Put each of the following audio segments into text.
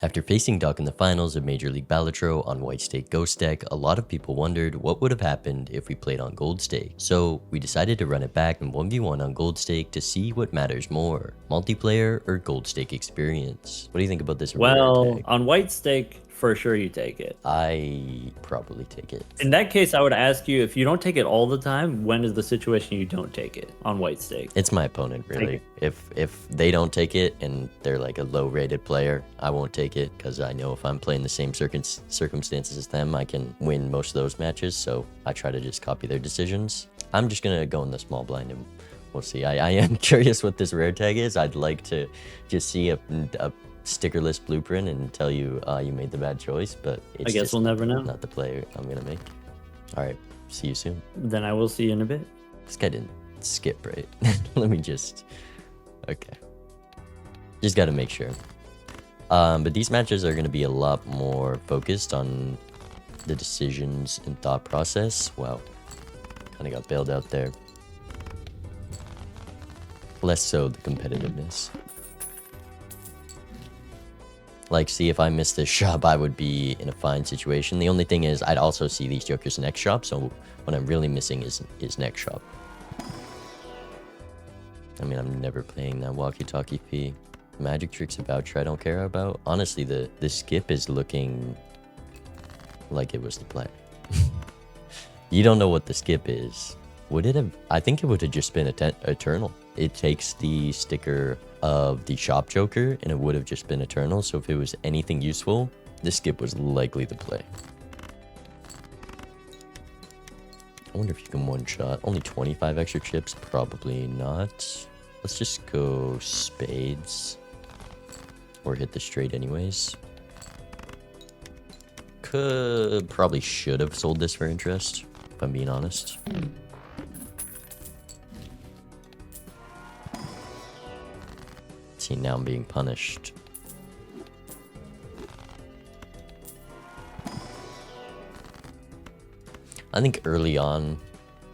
After facing Duck in the finals of Major League Balatro on White Stake Ghost deck, a lot of people wondered what would have happened if we played on Gold Stake. So we decided to run it back in 1v1 on Gold Stake to see what matters more, multiplayer or Gold Stake experience. What do you think about this rare tag? On White Stake, for sure you take it. I probably take it. In that case, I would ask you, if you don't take it all the time, when is the situation you don't take it on White Stake? It's my opponent, really. If they don't take it and they're like a low-rated player, I won't take it because I know if I'm playing the same circumstances as them, I can win most of those matches. So I try to just copy their decisions. I'm just gonna go in the small blind and we'll see. I am curious what this rare tag is. I'd like to just see a stickerless blueprint and tell you you made the bad choice, but it's I guess we'll never know. Not the player I'm gonna make. All right, see you soon. Then I will see you in a bit. This guy didn't skip, right? Let me just... Okay. Just gotta make sure. But these matches are gonna be a lot more focused on the decisions and thought process. Wow. Kind of got bailed out there. Less so the competitiveness. Like, see, if I missed this shop, I would be in a fine situation. The only thing is, I'd also see these jokers next shop, so what I'm really missing is next shop. I mean, I'm never playing that walkie-talkie fee. Magic tricks about I don't care about. Honestly, the skip is looking like it was the play. You don't know what the skip is. Would it have... I think it would have just been Eternal. It takes the sticker of the shop joker and it would have just been Eternal. So if it was anything useful, the skip was likely the play. I wonder if you can one shot. Only 25 extra chips? Probably not. Let's just go spades. Or hit the straight anyways. Probably should have sold this for interest, if I'm being honest. See, now I'm being punished. I think early on,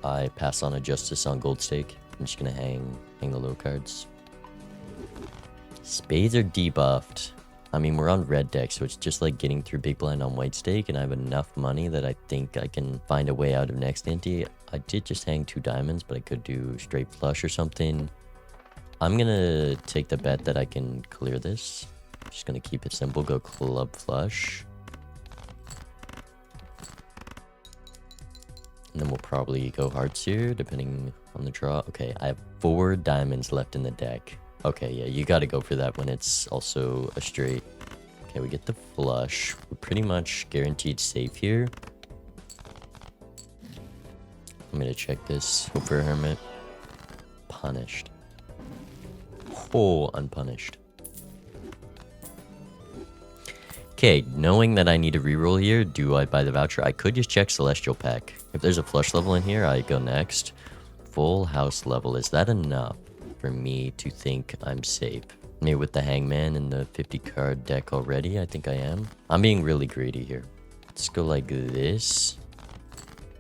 I pass on a Justice on Gold Stake. I'm just gonna hang the low cards. Spades are debuffed. I mean, we're on red deck, so it's just like getting through big blind on White Stake, and I have enough money that I think I can find a way out of next ante. I did just hang 2 diamonds, but I could do straight flush or something. I'm gonna take the bet that I can clear this. Just gonna keep it simple, go club flush. And then we'll probably go hearts here, depending on the draw. Okay, I have 4 diamonds left in the deck. Okay, yeah, you gotta go for that when it's also a straight. Okay, we get the flush. We're pretty much guaranteed safe here. I'm gonna check this. Hope for a hermit. Punished. Oh, unpunished. Okay, knowing that I need a reroll here, do I buy the voucher? I could just check Celestial Pack. If there's a flush level in here, I go next. Full house level. Is that enough for me to think I'm safe? Maybe with the Hangman and the 50 card deck already, I think I am. I'm being really greedy here. Let's go like this.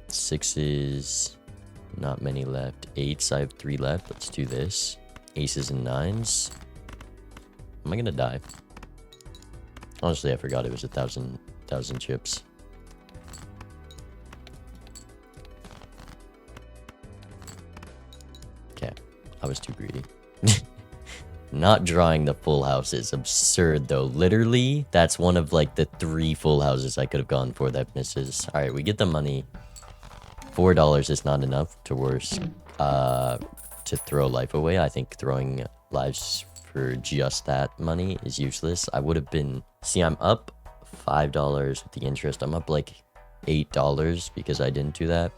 6s, not many left. 8s, I have 3 left. Let's do this. Aces and 9s. Am I gonna die? Honestly, I forgot it was 1,000 chips. Okay, I was too greedy. Not drawing the full house is absurd, though. Literally, that's one of like the 3 full houses I could have gone for that misses. All right, we get the money. $4 is not enough to to throw life away. I think throwing lives for just that money is useless. I would have been... See, I'm up $5 with the interest. I'm up like $8 because I didn't do that.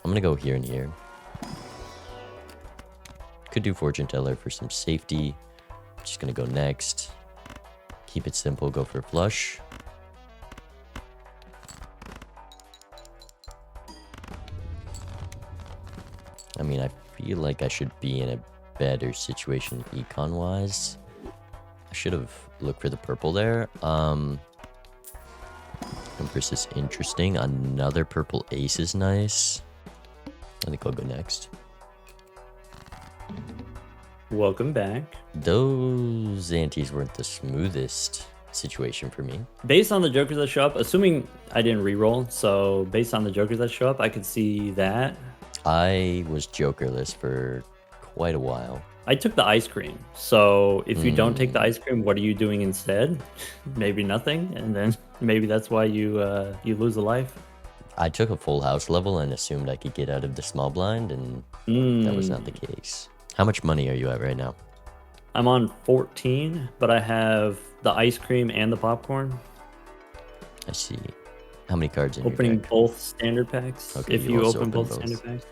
I'm gonna go here and here. Could do Fortune Teller for some safety. Just gonna go next. Keep it simple, go for flush. I mean, I feel like I should be in a better situation econ wise. I should have looked for the purple there. Empress is interesting. Another purple ace is nice. I think I'll go next. Welcome back. Those antes weren't the smoothest situation for me. Based on the jokers that show up, assuming I didn't reroll, so based on the jokers that show up, I could see that. I was jokerless for quite a while. I took the ice cream. So if you don't take the ice cream, what are you doing instead? Maybe nothing, and then maybe that's why you lose a life. I took a full house level and assumed I could get out of the small blind, and that was not the case. How much money are you at right now? I'm on 14, but I have the ice cream and the popcorn. I see. How many cards in Opening your deck? both standard packs. Okay, if you you also open open both both. standard packs.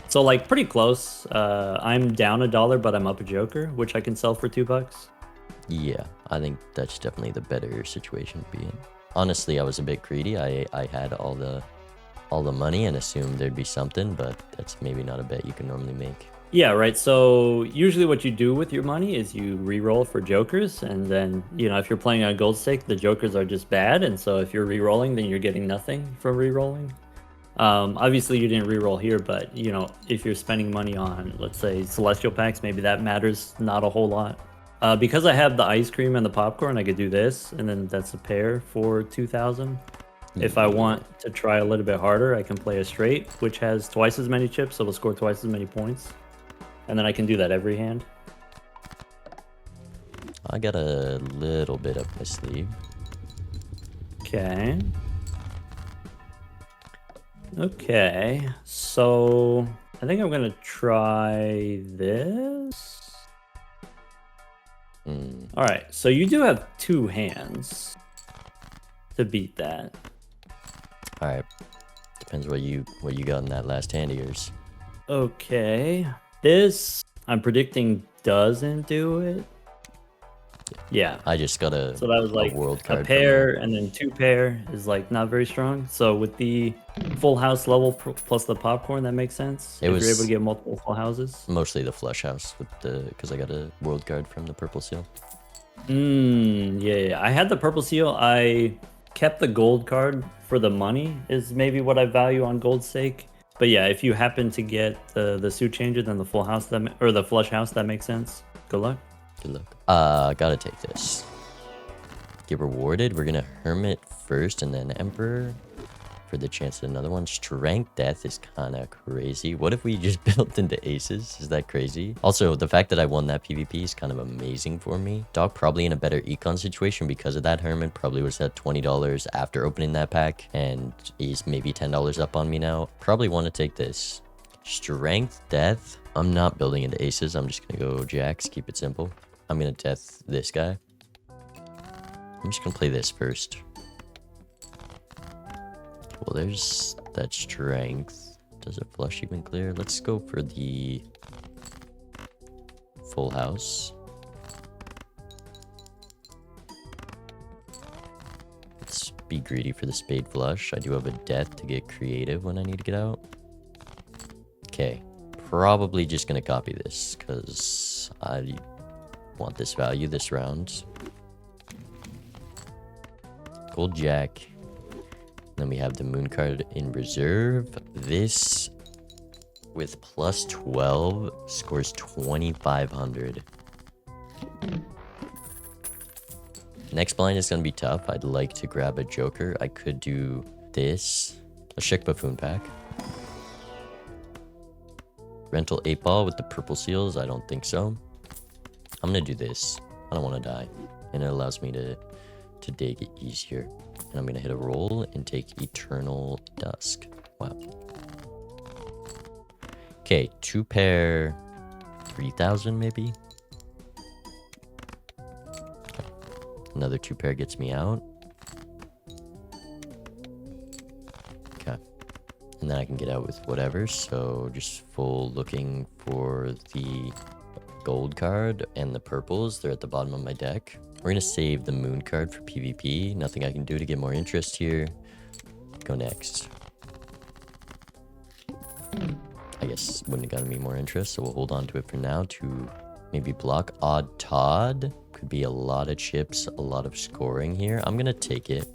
So like pretty close. I'm down $1, but I'm up a joker, which I can sell for $2. Yeah, I think that's definitely the better situation to be in. Honestly, I was a bit greedy. I had all the money and assumed there'd be something, but that's maybe not a bet you can normally make. Yeah, right. So usually what you do with your money is you re-roll for jokers, and then, you know, if you're playing on gold stake, the jokers are just bad, and so if you're re-rolling, then you're getting nothing from re-rolling. Obviously you didn't re-roll here, but you know, if you're spending money on, let's say, celestial packs, maybe that matters not a whole lot. Because I have the ice cream and the popcorn, I could do this, and then that's a pair for 2,000. If I want to try a little bit harder, I can play a straight, which has twice as many chips, so it'll score twice as many points. And then I can do that every hand. I got a little bit up my sleeve. Okay. Okay, so I think I'm gonna try this. All right, so you do have 2 hands to beat that. All right, depends what you got in that last hand of yours. Okay, this I'm predicting doesn't do it. Yeah. I just got a So that was like world a card pair, and then 2 pair is like not very strong. So with the full house level plus the popcorn, that makes sense. If you're able to get multiple full houses. Mostly the flush house with the because I got a world card from the purple seal. Yeah. I had the purple seal. I kept the gold card for the money is maybe what I value on gold stake. But yeah, if you happen to get the suit changer, then the full house or the flush house, that makes sense. Good luck. Good luck. Gotta take this. Get rewarded. We're gonna Hermit first and then Emperor for the chance at another one. Strength Death is kind of crazy. What if we just built into aces? Is that crazy? Also, the fact that I won that PvP is kind of amazing for me. Dog probably in a better Econ situation because of that Hermit. Probably was at $20 after opening that pack, and he's maybe $10 up on me now. Probably want to take this. Strength Death. I'm not building into aces. I'm just gonna go jacks. Keep it simple. I'm gonna death this guy. I'm just gonna play this first. Well, there's that strength. Does it flush even clear? Let's go for the full house. Let's be greedy for the spade flush. I do have a death to get creative when I need to get out. Okay, probably just gonna copy this because I want this value this round. Gold jack. Then we have the moon card in reserve. This with plus 12 scores 2,500. Next blind is going to be tough. I'd like to grab a joker. I could do this. A Chic Buffoon pack. Rental 8 ball with the purple seals. I don't think so. I'm going to do this. I don't want to die. And it allows me to dig it easier. And I'm going to hit a roll and take Eternal Dusk. Wow. Okay, 2 pair, 3,000 maybe. Okay. Another 2 pair gets me out. Okay. And then I can get out with whatever. So just full looking for the gold card and the purples. They're at the bottom of my deck. We're going to save the moon card for PvP. Nothing I can do to get more interest here. Go next. I guess wouldn't have gotten me more interest, so we'll hold on to it for now to maybe block Odd Todd. Could be a lot of chips, a lot of scoring here. I'm going to take it.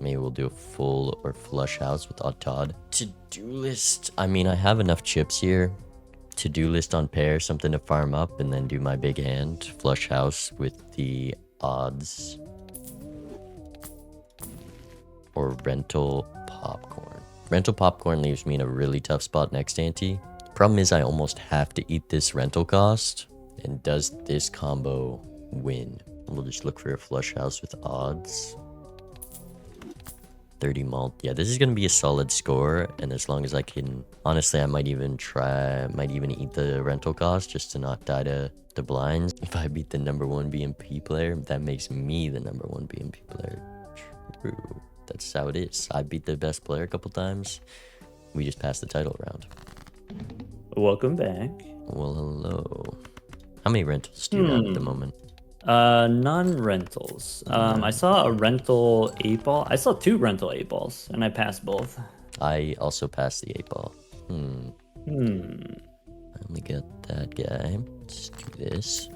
Maybe we'll do a full or flush house with Odd Todd. To-do list. I mean, I have enough chips here. To-do list on pair, something to farm up, and then do my big hand. Flush house with the odds or rental popcorn. Rental popcorn leaves me in a really tough spot next ante. Problem is I almost have to eat this rental cost. And does this combo win? We'll just look for a flush house with odds. 30 malt. Yeah, this is going to be a solid score. And as long as I can... Honestly, I might even eat the rental cost just to not die to the blinds. If I beat the #1 BMP player, that makes me the #1 BMP player. True. That's how it is. I beat the best player a couple times. We just passed the title round. Welcome back. Well, hello. How many rentals do you have at the moment? Non-rentals. I saw a rental 8-ball. I saw 2 rental 8-balls, and I passed both. I also passed the 8-ball. Let me get that guy. Let's do this.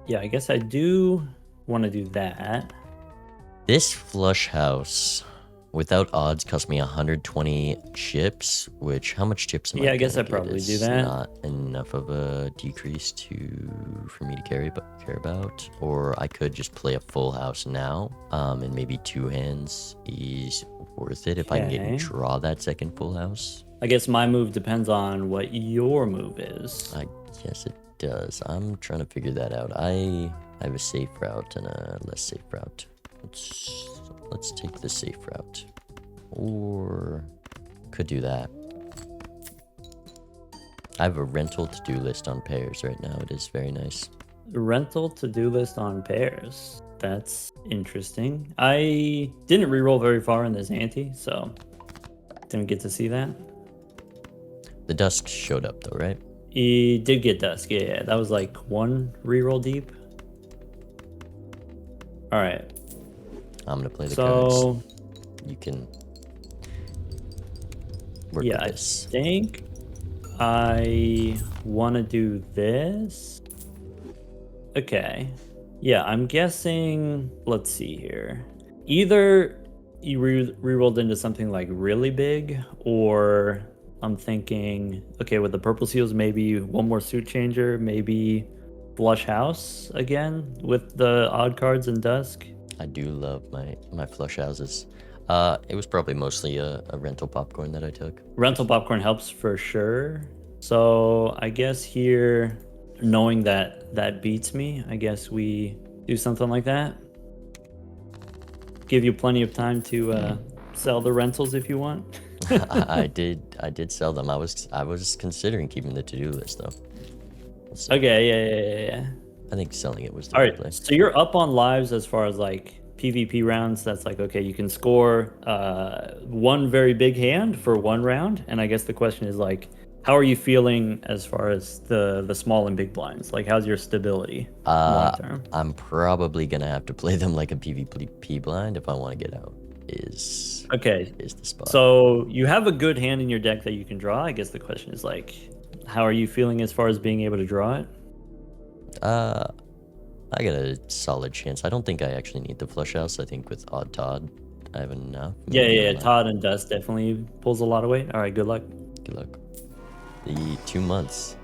Yeah, I guess I do want to do that. This flush house without odds cost me 120 chips, which how much chips am I? Yeah, I guess I probably do that. Not enough of a decrease for me to care about. Or I could just play a full house now. And maybe 2 hands is worth it if I can get and draw that second full house. I guess my move depends on what your move is. I guess it does. I'm trying to figure that out. I have a safe route and a less safe route. Let's take the safe route. Or could do that. I have a rental to-do list on pairs right now. It is very nice. Rental to-do list on pairs. That's interesting. I didn't reroll very far in this ante, so didn't get to see that. The dusk showed up though, right? He did get dusk. Yeah, that was like 1 reroll deep. All right. I'm gonna play the cards. You can work with this. I think I want to do this. Okay. Yeah, I'm guessing. Let's see here. Either you rerolled into something like really big, or I'm thinking, okay, with the purple seals, maybe 1 more suit changer, maybe flush house again with the odd cards and dusk. I do love my flush houses. It was probably mostly a rental popcorn that I took. Rental popcorn helps for sure. So I guess here, knowing that beats me, I guess we do something like that. Give you plenty of time to sell the rentals if you want. I did sell them. I was considering keeping the to-do list though. Okay, yeah. I think selling it was the All right right, play. so you're up on lives as far as like PvP rounds. That's like, okay, you can score 1 very big hand for 1 round. And I guess the question is like, how are you feeling as far as the small and big blinds? Like, how's your stability long term? I'm probably gonna have to play them like a PvP blind if I want to get out. Is the spot. So you have a good hand in your deck that you can draw. I guess the question is like, how are you feeling as far as being able to draw it? I got a solid chance. I don't think I actually need the flush house. I think with Odd Todd, I have enough. Yeah. Todd and Dust definitely pulls a lot of weight. All right, good luck. Good luck. The 2 months.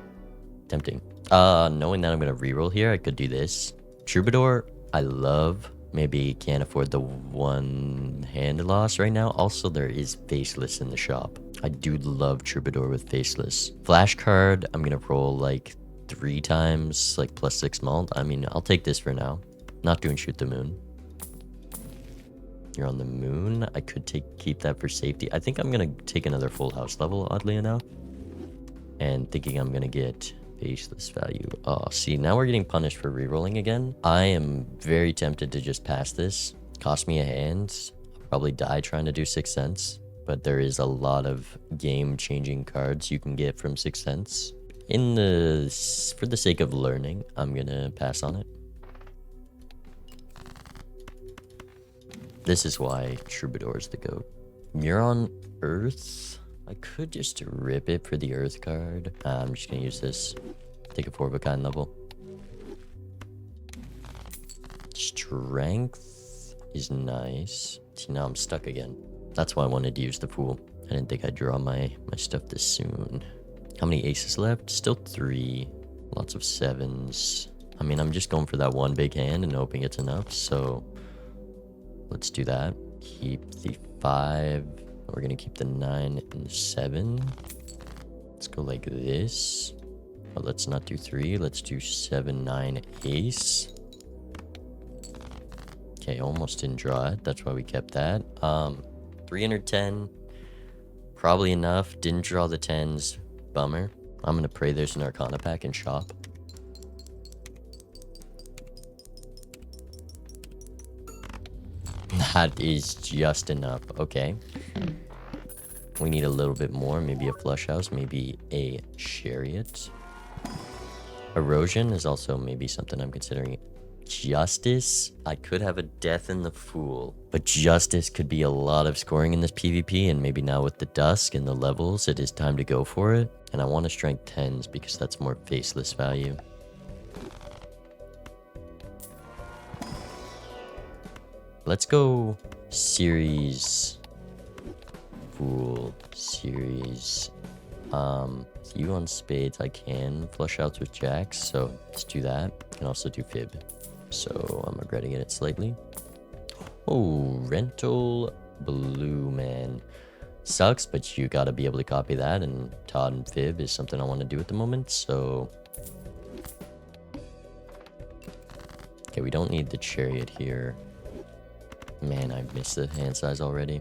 Tempting. Knowing that I'm gonna reroll here, I could do this. Troubadour, I love. Maybe can't afford the 1 hand loss right now. Also, there is Faceless in the shop. I do love Troubadour with Faceless. Flash card, I'm gonna roll like 3 times, like +6 malt. I mean, I'll take this for now. Not doing Shoot the Moon. You're on the moon. I could keep that for safety. I think I'm gonna take another full house level, oddly enough. And thinking I'm gonna get Faceless value. Oh, see, now we're getting punished for rerolling again. I am very tempted to just pass this. Cost me a hand. I'll probably die trying to do 6 cents. But there is a lot of game-changing cards you can get from 6 cents. For the sake of learning, I'm gonna pass on it. This is why Troubadour is the GOAT. Muron Earth. I could just rip it for the Earth card. I'm just gonna use this. Take a 4 of a kind level. Strength is nice. See, now I'm stuck again. That's why I wanted to use the Fool. I didn't think I'd draw my stuff this soon. How many aces left? Still 3. Lots of 7s. I mean, I'm just going for that one big hand and hoping it's enough, so let's do that. Keep the 5. We're gonna keep the 9 and 7. Let's go like this. But let's not do 3. Let's do 7, 9, ace. Okay, almost didn't draw it. That's why we kept that. 310. Probably enough. Didn't draw the 10s. Bummer. I'm gonna pray there's an Arcana pack and shop. That is just enough. Okay. We need a little bit more. Maybe a flush house. Maybe a chariot. Erosion is also maybe something I'm considering. Justice. I could have a death in the fool. But justice could be a lot of scoring in this PvP. And maybe now with the dusk and the levels, it is time to go for it. And I want to strength 10s because that's more faceless value. Let's go series fool series. You on spades, I can flush outs with jacks, so let's do that. Can also do fib, so I'm regretting it slightly. Oh, rental blue man sucks, but you gotta be able to copy that, and Todd and fib is something I want to do at the moment, so okay, we don't need the chariot here. Man, I missed the hand size already.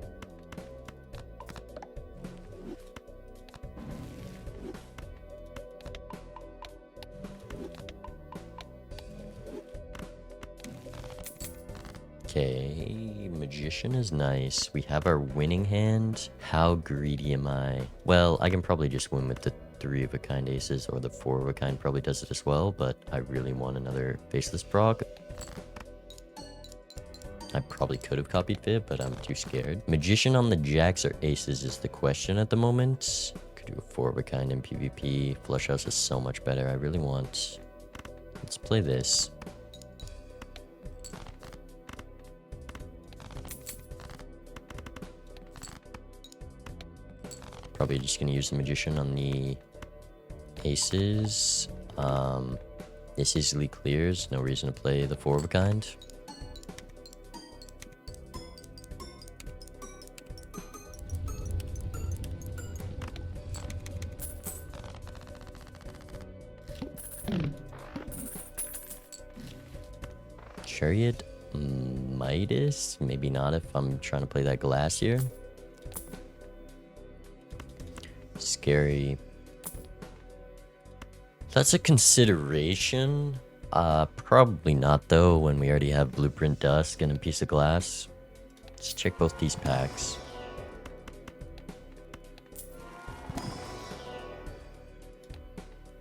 Okay, magician is nice. We have our winning hand. How greedy am I? Well, I can probably just win with the 3 of a kind aces, or the 4 of a kind probably does it as well, but I really want another faceless proc. I probably could have copied fib, but I'm too scared. Magician on the jacks or aces is the question at the moment. Could do a 4 of a kind in PvP. Flush house is so much better. I really want... Let's play this. Probably just gonna use the magician on the aces. This easily clears. No reason to play the 4 of a kind. Chariot Midas? Maybe not if I'm trying to play that glass here. Scary. That's a consideration. Probably not though, when we already have Blueprint Dusk and a piece of glass. Let's check both these packs.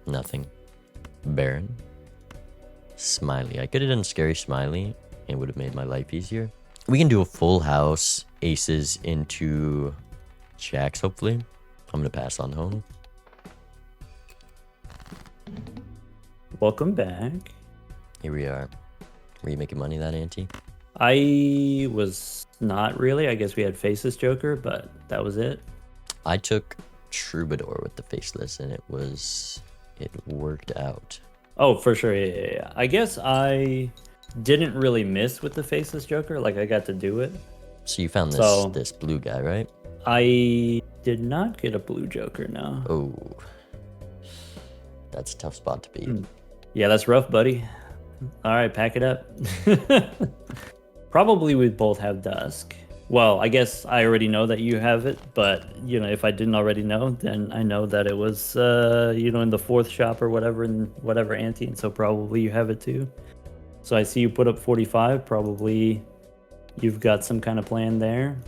Nothing. Baron. Smiley. I could have done Scary Smiley. It would have made my life easier. We can do a full house. Aces into jacks, hopefully. I'm going to pass on home. Welcome back. Here we are. Were you making money that ante? I was not really. I guess we had Faceless Joker, but that was it. I took Troubadour with the faceless, and it worked out. Oh, for sure. Yeah. I guess I didn't really miss with the Faceless Joker. Like, I got to do it. So you found this blue guy, right? I did not get a blue Joker, no. Oh. That's a tough spot to beat. Yeah, that's rough, buddy. All right, pack it up. Probably we both have Dusk. Well, I guess I already know that you have it, but, if I didn't already know, then I know that it was, in the 4th shop or whatever, in whatever ante, and so probably you have it too. So I see you put up 45, probably you've got some kind of plan there.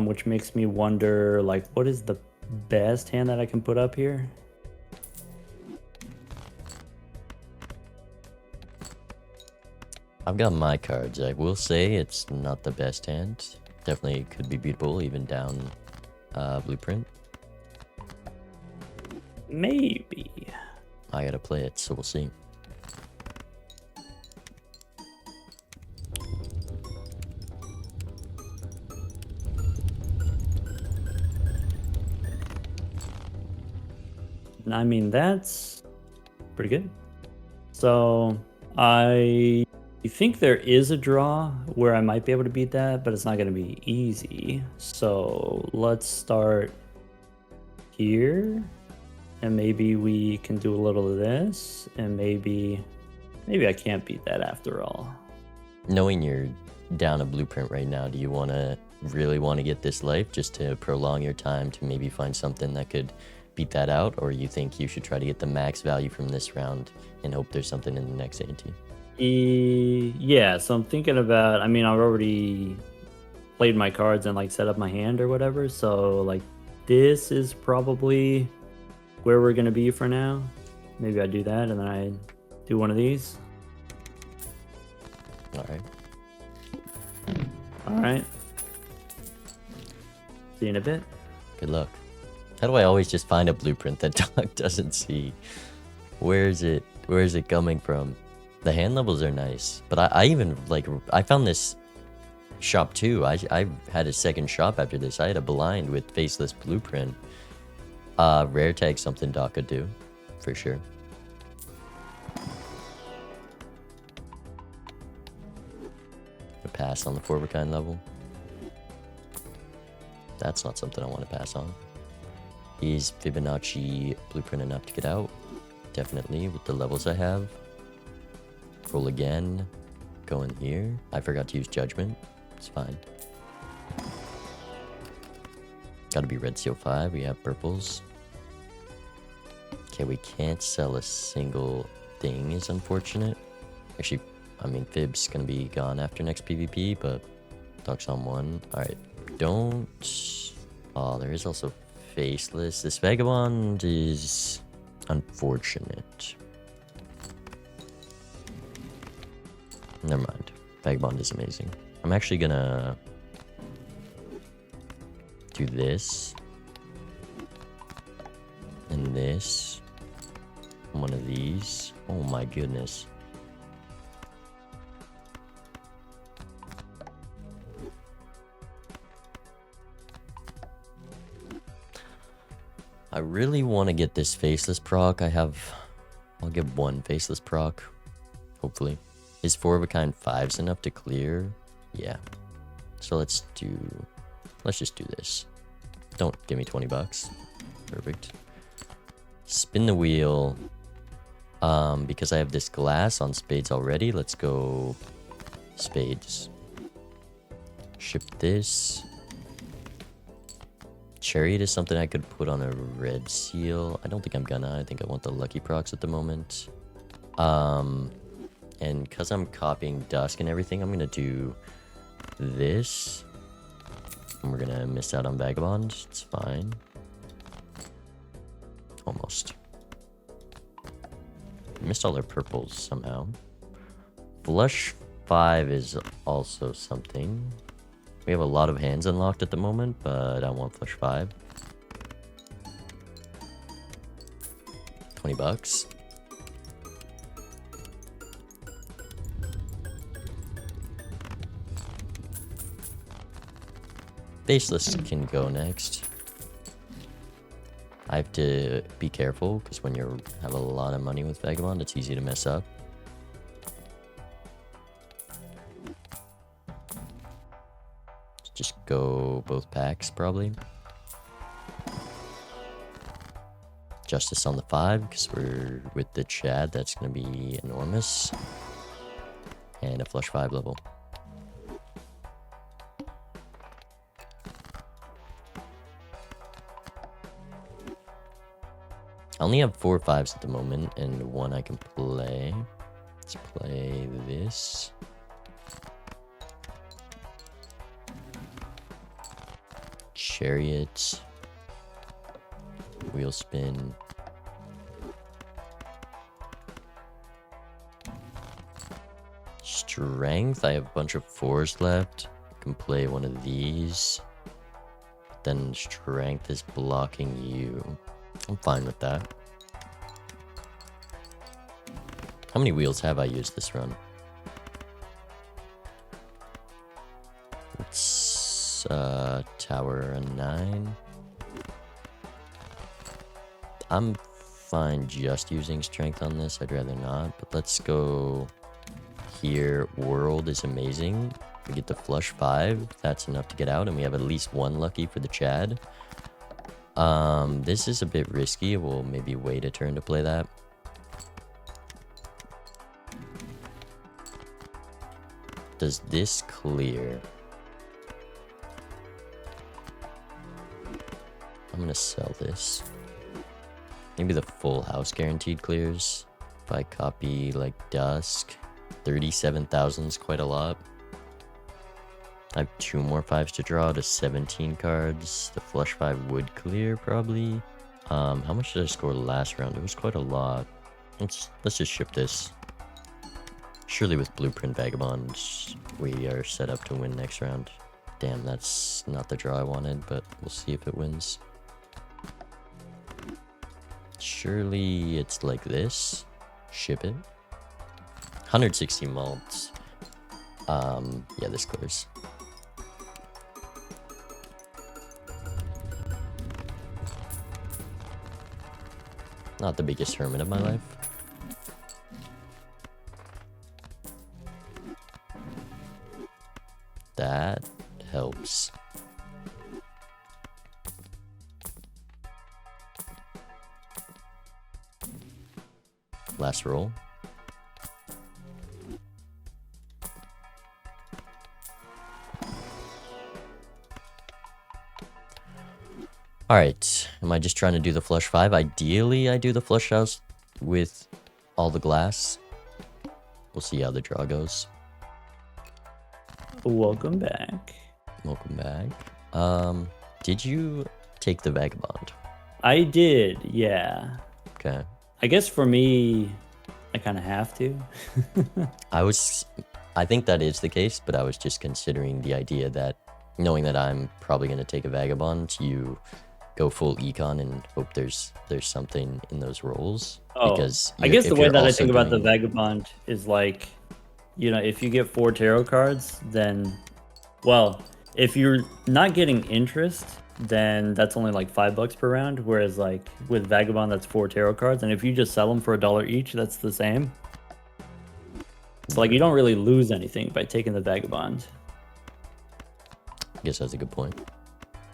Which makes me wonder, like, what is the best hand that I can put up here? I've got my cards. I will say it's not the best hand. Definitely could be beatable, even down Blueprint. Maybe. I gotta play it, so we'll see. I mean, that's pretty good. So I think there is a draw where I might be able to beat that, but it's not going to be easy. So let's start here, and maybe we can do a little of this, and maybe I can't beat that after all. Knowing you're down a blueprint right now, do you really want to get this life just to prolong your time to maybe find something that could beat that out, or you think you should try to get the max value from this round and hope there's something in the next ante? Yeah, so I'm thinking about, I mean, I've already played my cards and like set up my hand or whatever, so like this is probably where we're gonna be for now. Maybe I do that and then I do one of these. All right. All right. See you in a bit. Good luck. How do I always just find a blueprint that Doc doesn't see? Where is it coming from? The hand levels are nice, but I even like, I found this shop too. I had a second shop after this. I had a blind with faceless blueprint. Rare tag something Doc could do, for sure. A pass on the 4 of a kind level. That's not something I want to pass on. Is Fibonacci blueprint enough to get out? Definitely, with the levels I have. Roll again. Go in here. I forgot to use judgment. It's fine. Gotta be red seal 5. We have purples. Okay, we can't sell a single thing, is unfortunate. Actually, I mean, Fib's gonna be gone after next PvP, but Doc's on 1. Alright, don't... Oh, there is also faceless. This vagabond is unfortunate. Never mind. Vagabond is amazing. I'm actually gonna do this and this. One of these. Oh my goodness. I really want to get this faceless proc. I'll get 1 faceless proc, hopefully. Is 4 of a kind 5s enough to clear? Yeah. So let's just do this. Don't give me 20 bucks. Perfect. Spin the wheel. Because I have this glass on spades already, let's go spades. Ship this. Chariot is something I could put on a red seal. I don't think I'm gonna. I think I want the lucky procs at the moment. And because I'm copying Dusk and everything, I'm gonna do this. And we're gonna miss out on Vagabond. It's fine. Almost. Missed all their purples somehow. Flush 5 is also something. We have a lot of hands unlocked at the moment, but I want flush 5. 20 bucks. Faceless can go next. I have to be careful because when you have a lot of money with Vagabond, it's easy to mess up. Just go both packs, probably. Justice on the 5 because we're with the Chad. That's going to be enormous. And a flush 5 level. I only have 4 5s at the moment, and 1 I can play. Let's play this. Chariot. Wheel spin. Strength. I have a bunch of 4s left. I can play one of these. Then strength is blocking you. I'm fine with that. How many wheels have I used this run? It's tower a 9. I'm fine just using strength on this. I'd rather not, but let's go here. World is amazing. We get the flush 5. That's enough to get out, and we have at least 1 lucky for the Chad. This is a bit risky. We'll maybe wait a turn to play that. Does this clear? I'm gonna sell this. Maybe the full house guaranteed clears. If I copy like Dusk, 37,000 is quite a lot. I have 2 more 5s to draw to 17 cards. The flush 5 would clear probably. How much did I score last round? It was quite a lot. Let's just ship this. Surely with Blueprint Vagabonds, we are set up to win next round. Damn, that's not the draw I wanted, but we'll see if it wins. Surely it's like this. Ship it. 160 malts. Yeah, this clears. Not the biggest hermit of my life. That helps. Last roll. Alright, am I just trying to do the flush 5? Ideally, I do the flush house with all the glass. We'll see how the draw goes. Welcome back. Welcome back. Did you take the Vagabond? I did, yeah. Okay. I guess for me, I kind of have to. I think that is the case, but I was just considering the idea that knowing that I'm probably going to take a Vagabond, you go full Econ and hope there's something in those rolls. Oh, because I guess the way that I also think about the doing- Vagabond is like, you know, if you get 4 tarot cards, then, well, if you're not getting interest, then that's only like $5 per round. Whereas like with Vagabond, that's 4 tarot cards, and if you just sell them for $1 each, that's the same. So like you don't really lose anything by taking the Vagabond. I guess that's a good point.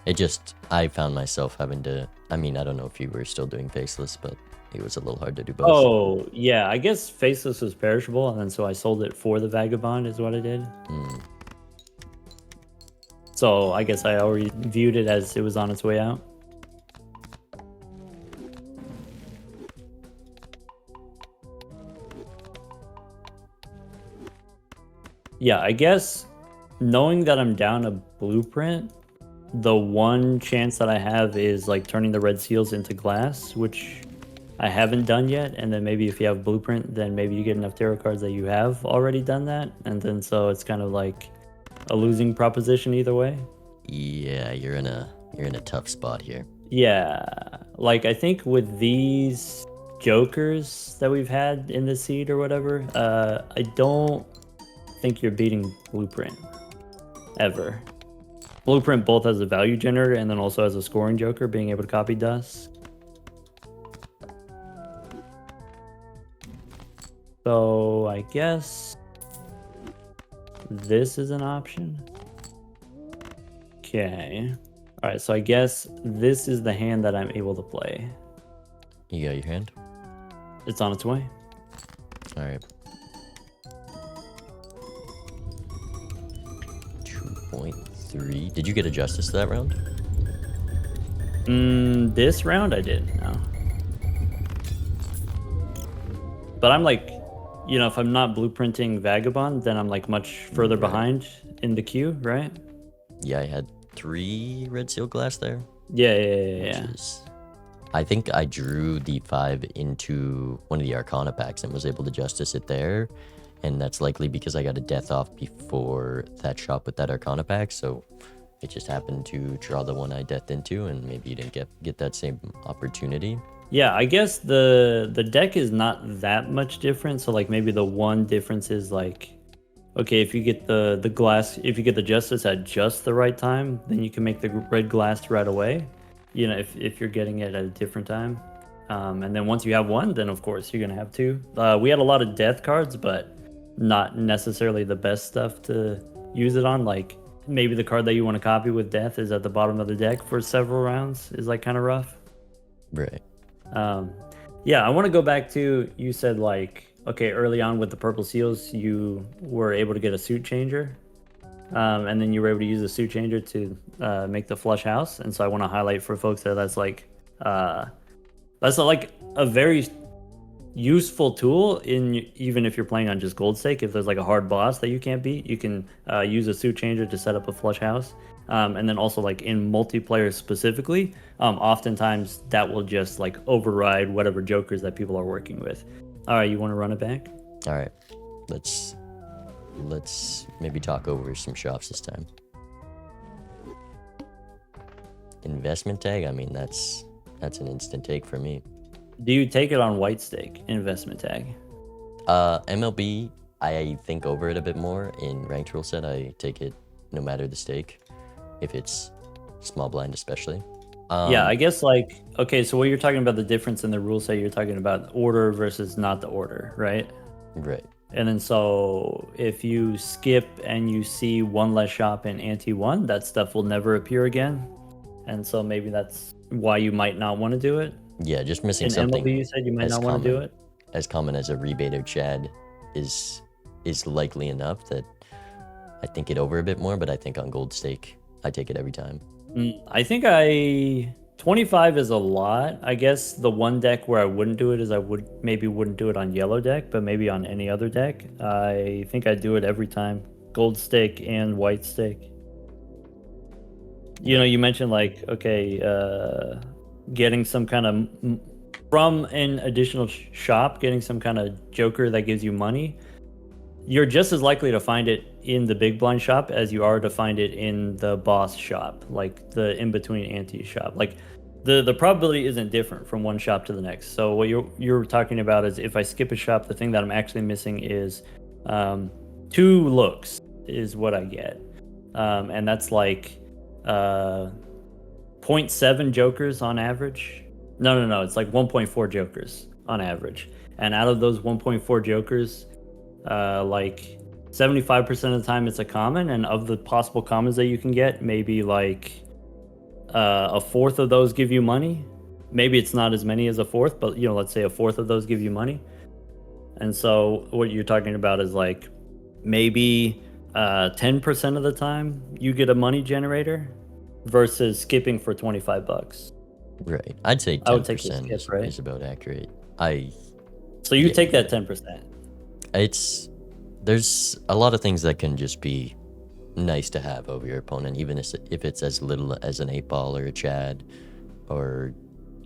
It just, I found myself having to, I mean, I don't know if you were still doing Faceless, but it was a little hard to do both. Oh, yeah, I guess Faceless was perishable, and then so I sold it for the Vagabond is what I did. So I guess I already viewed it as it was on its way out. Yeah, I guess knowing that I'm down a Blueprint, the one chance that I have is like turning the red seals into glass, which I haven't done yet. And then maybe if you have Blueprint, then maybe you get enough tarot cards that you have already done that. And then so it's kind of like a losing proposition either way. Yeah, you're in a tough spot here. Yeah, like I think with these jokers that we've had in the seed or whatever, I don't think you're beating Blueprint ever. Blueprint both has a value generator and then also has a scoring joker, being able to copy dust. So I guess this is an option. Okay. All right, so I guess this is the hand that I'm able to play. You got your hand? It's on its way. All right. 2.3. Did you get a justice that round? This round I did, no. But I'm like, you know, if I'm not blueprinting Vagabond, then I'm like much further behind in the queue, right? Yeah, I had 3 red seal glass there. Yeah. Which is, I think I drew the 5 into one of the Arcana packs and was able to justice it there. And that's likely because I got a death off before that shop with that Arcana pack. So it just happened to draw the one I deathed into, and maybe you didn't get that same opportunity. Yeah, I guess the deck is not that much different. So like maybe the one difference is like, okay, if you get the glass, if you get the justice at just the right time, then you can make the red glass right away. You know, if you're getting it at a different time. And then once you have one, then of course you're gonna have two. We had a lot of death cards, but not necessarily the best stuff to use it on. Like maybe the card that you want to copy with death is at the bottom of the deck for several rounds is like kind of rough. Right. Um, yeah, I want to go back to you said like okay early on with the purple seals you were able to get a suit changer, and then you were able to use the suit changer to make the flush house. And so I want to highlight for folks that that's like a very useful tool in even if you're playing on just gold stake. If there's like a hard boss that you can't beat, you can use a suit changer to set up a flush house. And then also like in multiplayer specifically, oftentimes that will just like override whatever jokers that people are working with. All right, you want to run it back? All right. Let's maybe talk over some shops this time. Investment tag. I mean, that's an instant take for me. Do you take it on white stake investment tag? MLB, I think over it a bit more. In ranked rule set, I take it no matter the stake, if it's small blind especially. Yeah, I guess like okay, so what you're talking about the difference in the rule set, you're talking about order versus not the order, right? Right. And then so if you skip and you see one less shop in ante one, that stuff will never appear again. And so maybe that's why you might not want to do it. Yeah, just missing In something. MLB, you said you might not want to do it. As common as a rebate or Chad is likely enough that I think it over a bit more, but I think on gold stake, I take it every time. I think 25 is a lot. I guess the one deck where I wouldn't do it is I wouldn't do it on yellow deck, but maybe on any other deck. I think I do it every time. Gold stake and white stake. You know, you mentioned like, okay, getting some kind of, from an additional shop, getting some kind of joker that gives you money. You're just as likely to find it in the big blind shop as you are to find it in the boss shop, like the in-between ante shop. Like the probability isn't different from one shop to the next. So what you're talking about is if I skip a shop, the thing that I'm actually missing is 2 looks is what I get. And that's like 0.7 jokers on average. No, it's like 1.4 jokers on average. And out of those 1.4 jokers, like 75% of the time it's a common, and of the possible commons that you can get, maybe like a fourth of those give you money. Maybe it's not as many as a fourth, but you know, let's say a fourth of those give you money. And so what you're talking about is like maybe 10% of the time you get a money generator versus skipping for $25. Right. I'd say 10% I would take the skip, right? is about accurate. So you take that 10%. There's a lot of things that can just be nice to have over your opponent, even if it's as little as an 8-ball or a Chad or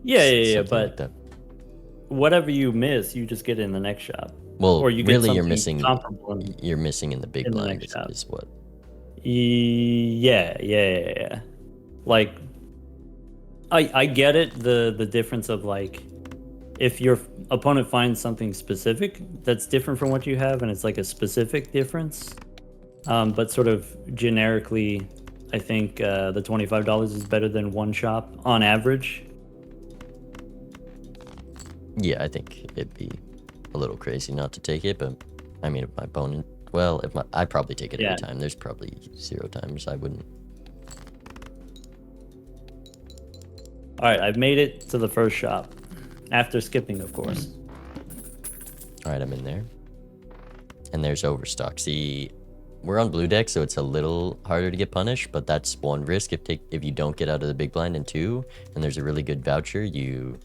yeah, but like that. Whatever you miss, you just get in the next shop. Well, or you get really, you're missing comparable you're missing in the big blind is what. Yeah. Like I get it, the difference of like if your opponent finds something specific that's different from what you have and it's like a specific difference, but sort of generically I think the $25 is better than one shop on average. Yeah, I think it'd be a little crazy not to take it, but I mean, if my opponent, I'd probably take it every time. There's probably 0 times I wouldn't. All right, I've made it to the first shop after skipping, of course. All right, I'm in there, and there's overstock. See, we're on blue deck, so it's a little harder to get punished, but that's one risk if you don't get out of the big blind, and 2, and there's a really good voucher, you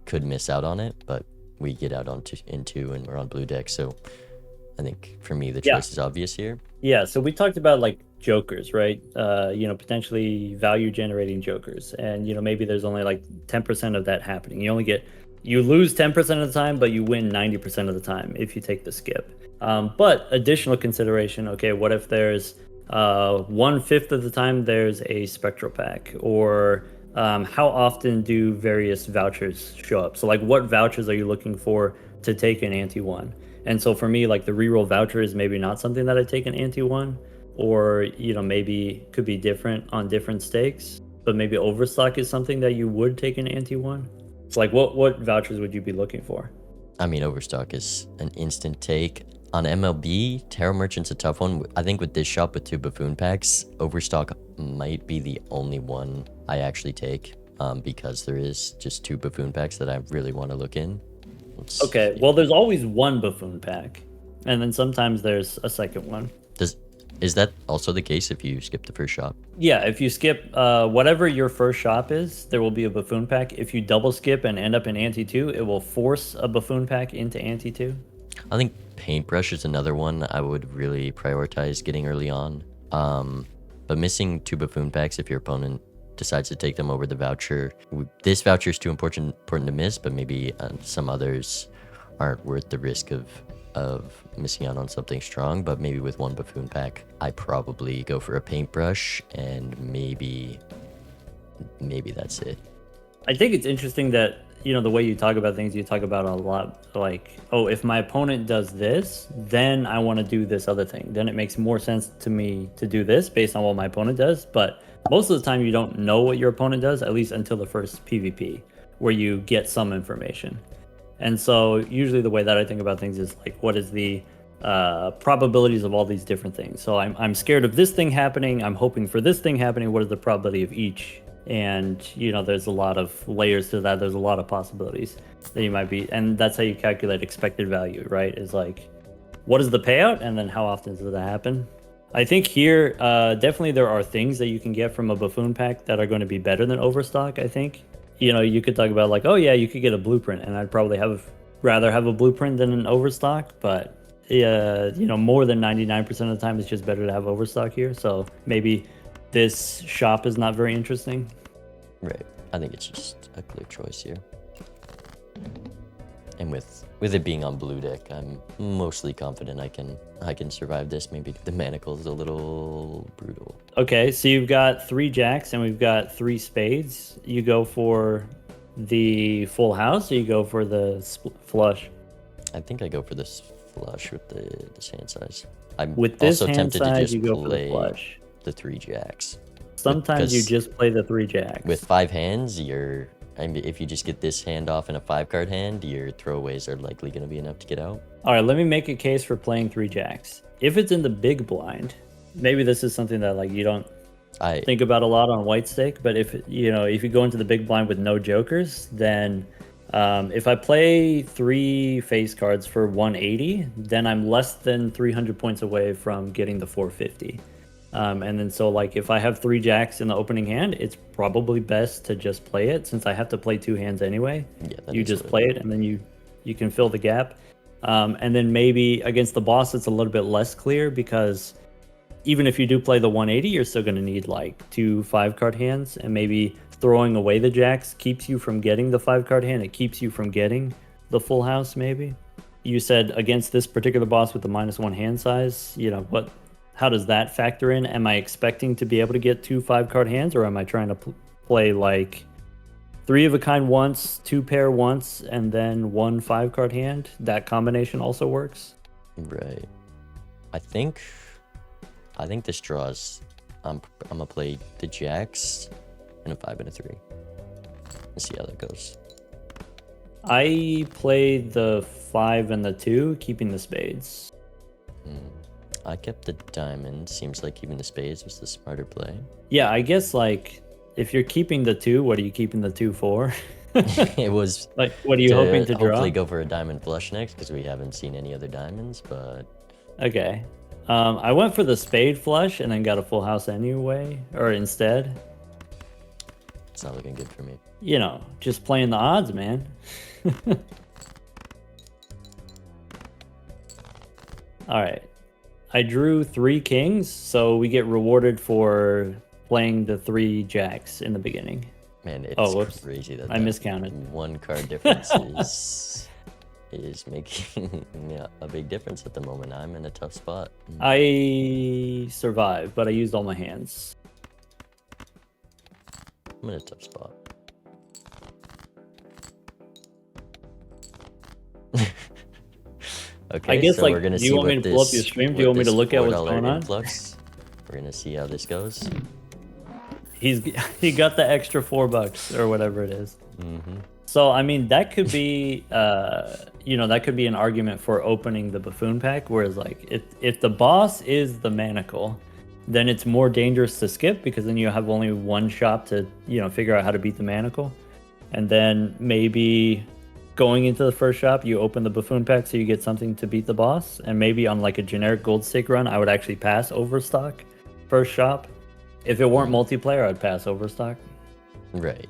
could miss out on it, but we get out in 2 and we're on blue deck, so I think for me the choice is obvious here. Yeah, so we talked about like jokers, right? Potentially value generating jokers, and maybe there's only like 10% of that happening. You lose 10% of the time, but you win 90% of the time if you take the skip. But additional consideration, okay, what if there's 1/5 of the time there's a spectral pack, or how often do various vouchers show up? So like what vouchers are you looking for to take an ante one? And so for me, like the reroll voucher is maybe not something that I take an ante one, or maybe could be different on different stakes, but maybe overstock is something that you would take an ante one. It's like what vouchers would you be looking for? I mean, Overstock is an instant take. On MLB, Tarot Merchant's a tough one. I think with this shop with 2 buffoon packs, Overstock might be the only one I actually take, because there is just 2 buffoon packs that I really want to look in. Okay, well, there's always 1 buffoon pack, and then sometimes there's a second one. Is that also the case if you skip the first shop? Yeah, if you skip whatever your first shop is, there will be a buffoon pack. If you double skip and end up in ante 2, it will force a buffoon pack into ante 2. I think Paintbrush is another one I would really prioritize getting early on. But missing 2 buffoon packs if your opponent decides to take them over the voucher. This voucher is too important to miss, but maybe some others aren't worth the risk of missing out on something strong. But maybe with 1 buffoon pack, I probably go for a Paintbrush, and maybe that's it. I think it's interesting that, you know, the way you talk about things, you talk about a lot like, oh, if my opponent does this, then I want to do this other thing. Then it makes more sense to me to do this based on what my opponent does. But most of the time you don't know what your opponent does, at least until the first PvP, where you get some information. And so usually the way that I think about things is like, what is the probabilities of all these different things? So I'm scared of this thing happening. I'm hoping for this thing happening. What is the probability of each? And, you know, there's a lot of layers to that. There's a lot of possibilities that you might be. And that's how you calculate expected value, right? Is like, what is the payout? And then how often does that happen? I think here, definitely there are things that you can get from a buffoon pack that are going to be better than Overstock, I think. You know, you could talk about like, oh yeah, you could get a blueprint, and I'd probably rather have a blueprint than an Overstock, but you know, more than 99% of the time it's just better to have Overstock here. So maybe this shop is not very interesting. Right. I think it's just a clear choice here. And with it being on blue deck, I'm mostly confident I can survive this. Maybe the manacle is a little brutal. Okay, so you've got 3 jacks and we've got 3 spades. You go for the full house, or you go for the flush? I think I go for this flush with this hand size. With this also hand size, you go for the flush. The 3 jacks. Sometimes you just play the 3 jacks. With 5 hands, if you just get this hand off in a 5-card hand, your throwaways are likely going to be enough to get out. All right, let me make a case for playing 3 jacks. If it's in the big blind, maybe this is something that like you don't think about a lot on white stake, but if you go into the big blind with no jokers, then if I play 3 face cards for 180, then I'm less than 300 points away from getting the 450. And then so like if I have 3 jacks in the opening hand, it's probably best to just play it, since I have to play 2 hands anyway. Yeah, you just play it and then you can fill the gap. And then maybe against the boss it's a little bit less clear, because even if you do play the 180, you're still going to need like 2 5-card hands, and maybe throwing away the jacks keeps you from getting the 5-card hand. It keeps you from getting the full house. Maybe you said against this particular boss with the -1 hand size, you know, how does that factor in? Am I expecting to be able to get 2 5-card hands, or am I trying to play like 3 of a kind once, 2 pair once, and then 1 5-card hand? That combination also works. Right. I think this draws. I'm gonna play the jacks and a 5 and a 3. Let's see how that goes. I played the 5 and the 2, keeping the spades. I kept the diamond. Seems like keeping the spades was the smarter play. Yeah, I guess like if you're keeping the 2, what are you keeping the 2 for? It was like, what are you hoping to draw? Hopefully go for a diamond flush next, because we haven't seen any other diamonds. But okay, I went for the spade flush and then got a full house anyway, or instead. It's not looking good for me. You know, just playing the odds, man. All right. I drew 3 kings, so we get rewarded for playing the 3 jacks in the beginning. Man, it's crazy that I miscounted. 1 card difference is making a big difference at the moment. I'm in a tough spot. I survived, but I used all my hands. I'm in a tough spot. Okay, I guess so like, we're gonna do you want me to pull up your stream? Do you want me to look at what's going on? Influx. We're gonna see how this goes. He got the extra $4 or whatever it is. Mm-hmm. So I mean, that could be, that could be an argument for opening the buffoon pack. Whereas, like, if the boss is the manacle, then it's more dangerous to skip because then you have only one shot to, figure out how to beat the manacle, and then maybe going into the first shop, you open the buffoon pack so you get something to beat the boss, and maybe on like a generic gold stake run, I would actually pass overstock first shop. If it weren't multiplayer, I'd pass overstock. Right.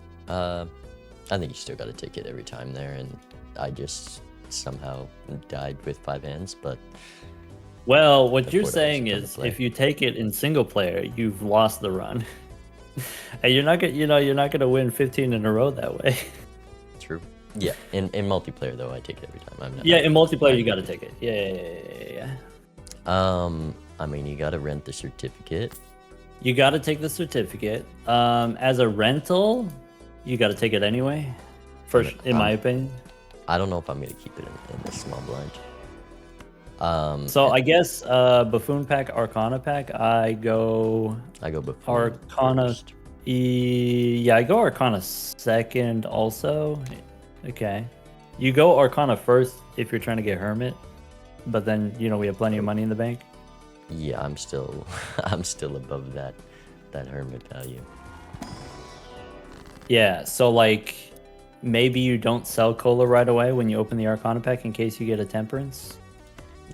I think you still got to take it every time there, and I just somehow died with 5 hands, but... Well, what you're $4 saying to is play. if you take it in single player, you've lost the run. And you're not gonna win 15 in a row that way. True. Yeah, in multiplayer though, I take it every time. I'm not, Yeah, in multiplayer you gotta take it. Yeah. I mean, you gotta rent the certificate. You gotta take the certificate. As a rental, you gotta take it anyway. First, in my opinion. I don't know if I'm gonna keep it in this small blind. So I guess buffoon pack, arcana pack. I go before arcana. first. Yeah, I go arcana second also. Okay, you go arcana first if you're trying to get hermit, but then we have plenty of money in the bank. Yeah, I'm still above that hermit value. Yeah, so like maybe you don't sell cola right away when you open the arcana pack in case you get a temperance.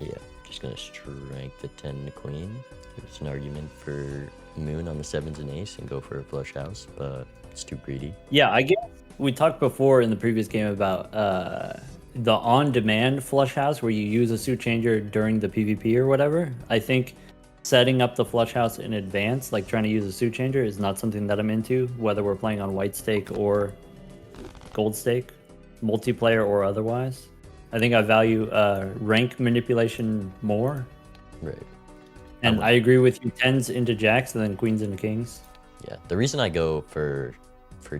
Yeah, just gonna strike the 10 queen. There's an argument for moon on the 7s and ace and go for a flush house, but it's too greedy. Yeah, I guess we talked before in the previous game about the on-demand flush house where you use a suit changer during the PvP or whatever. I think setting up the flush house in advance, like trying to use a suit changer, is not something that I'm into, whether we're playing on white stake or gold stake, multiplayer or otherwise. I think I value rank manipulation more. Right. And I agree with you, 10s into jacks and then queens into kings. Yeah, the reason I go for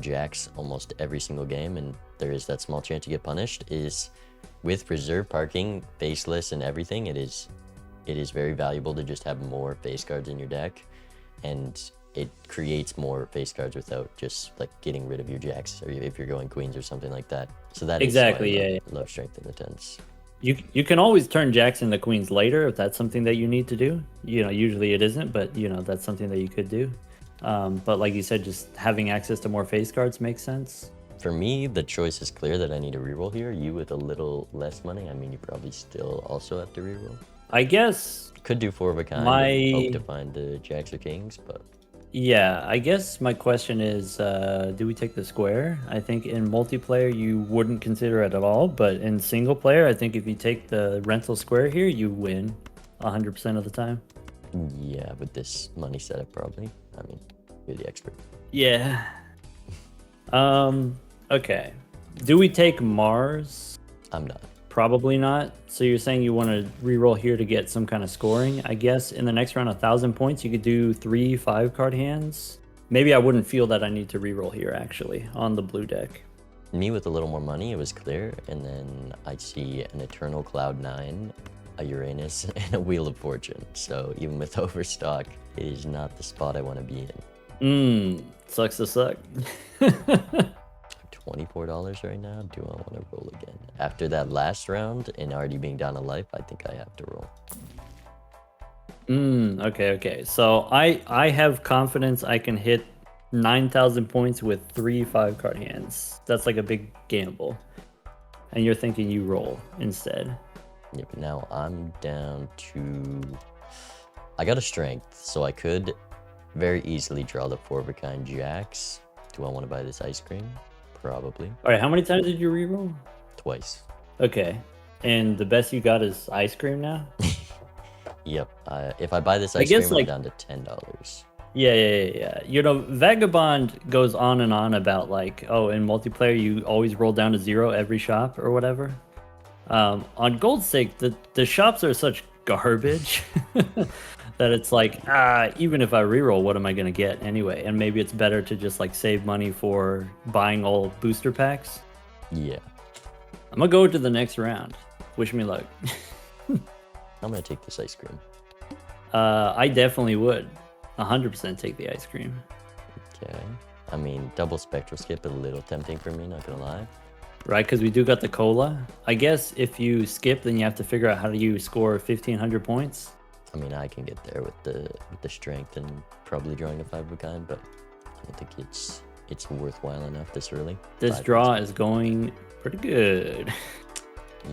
jacks almost every single game, and there is that small chance you get punished, is with reserve parking, faceless, and everything, it is very valuable to just have more face cards in your deck, and it creates more face cards without just like getting rid of your jacks, or if you're going queens or something like that. So that exactly, is why I love strength in the 10s. You can always turn jacks into queens later if that's something that you need to do. Usually it isn't, but that's something that you could do. But like you said, just having access to more face cards makes sense. For me, the choice is clear that I need to reroll here. You with a little less money, I mean, you probably still also have to reroll. I guess could do 4 of a kind and hope to find the jacks or kings, but yeah, I guess my question is, do we take the square? I think in multiplayer you wouldn't consider it at all, but in single player, I think if you take the rental square here, you win 100% of the time. Yeah, with this money setup, probably. I mean, you're the expert. Yeah. Okay. Do we take Mars? I'm not. Probably not. So you're saying you want to reroll here to get some kind of scoring? I guess in the next round, 1,000 points, you could do 3 5-card hands. Maybe I wouldn't feel that I need to reroll here, actually, on the blue deck. Me with a little more money, it was clear, and then I see an Eternal Cloud 9, a Uranus, and a Wheel of Fortune. So even with overstock, it is not the spot I want to be in. Sucks to suck. $24 right now. Do I want to roll again? After that last round and already being down a life, I think I have to roll. Okay. So I have confidence I can hit 9,000 points with 3 5-card hands. That's like a big gamble. And you're thinking you roll instead. Yeah, but now I'm down to... I got a strength, so I could very easily draw the 4 of a kind jacks. Do I want to buy this ice cream? Probably. All right, how many times did you reroll? Twice. Okay. And the best you got is ice cream now? Yep. If I buy this ice cream, I'm down to $10. Yeah. Vagabond goes on and on about like, oh, in multiplayer, you always roll down to 0 every shop or whatever. On Gold Stake, the shops are such garbage that it's like, even if I reroll, what am I going to get anyway? And maybe it's better to just like save money for buying all booster packs. Yeah. I'm going to go to the next round. Wish me luck. I'm going to take this ice cream. I definitely would 100% take the ice cream. Okay. I mean, double spectral skip, a little tempting for me, not going to lie. right? Because we do got the cola. I guess if you skip, then you have to figure out how do you score 1,500 points. I mean, I can get there with the strength and probably drawing a 5 of a kind, but I don't think it's worthwhile enough this early. This draw is going pretty good.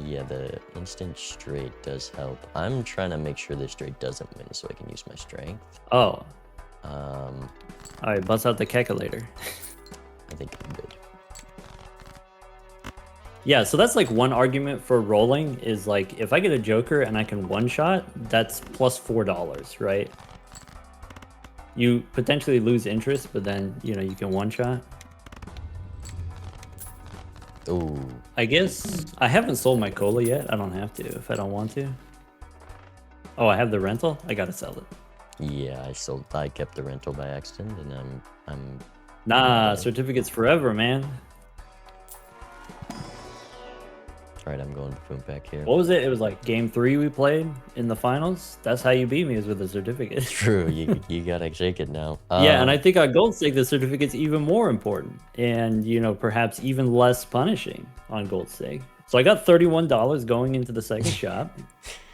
Yeah, the instant straight does help. I'm trying to make sure this straight doesn't win so I can use my strength. Oh. All right, bust out the calculator. I think I'm good. Yeah, so that's like one argument for rolling is like if I get a joker and I can one shot, that's plus $4, right? You potentially lose interest, but then you can one shot. Oh, I guess I haven't sold my cola yet. I don't have to if I don't want to. Oh, I have the rental. I gotta sell it. yeah, I kept the rental by accident, and I'm Nah, certificates forever, man. All right, I'm going buffoon pack here. What was it? It was like game 3 we played in the finals. That's how you beat me, is with a certificate. True, you gotta shake it now. Yeah, and I think on gold stake the certificate's even more important, and perhaps even less punishing on gold stake. So I got $31 going into the second shop.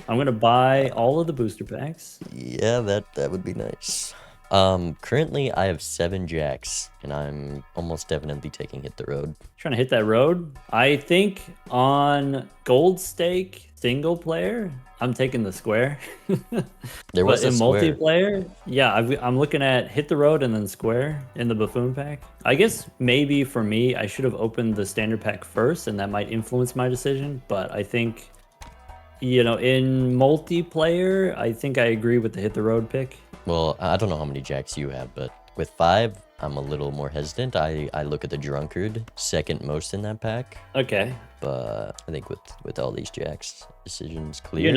I'm gonna buy all of the booster packs. Yeah, that would be nice. Currently I have 7 jacks, and I'm almost definitely taking hit the road. Trying to hit that road. I think on gold stake single player, I'm taking the square. There was but a in square. multiplayer, yeah, I'm looking at hit the road and then square in the buffoon pack. I guess maybe for me, I should have opened the standard pack first, and that might influence my decision. But I think, in multiplayer, I think I agree with the hit the road pick. Well, I don't know how many jacks you have, but with 5, I'm a little more hesitant. I look at the drunkard second most in that pack. Okay. But I think with all these jacks, decision's clear.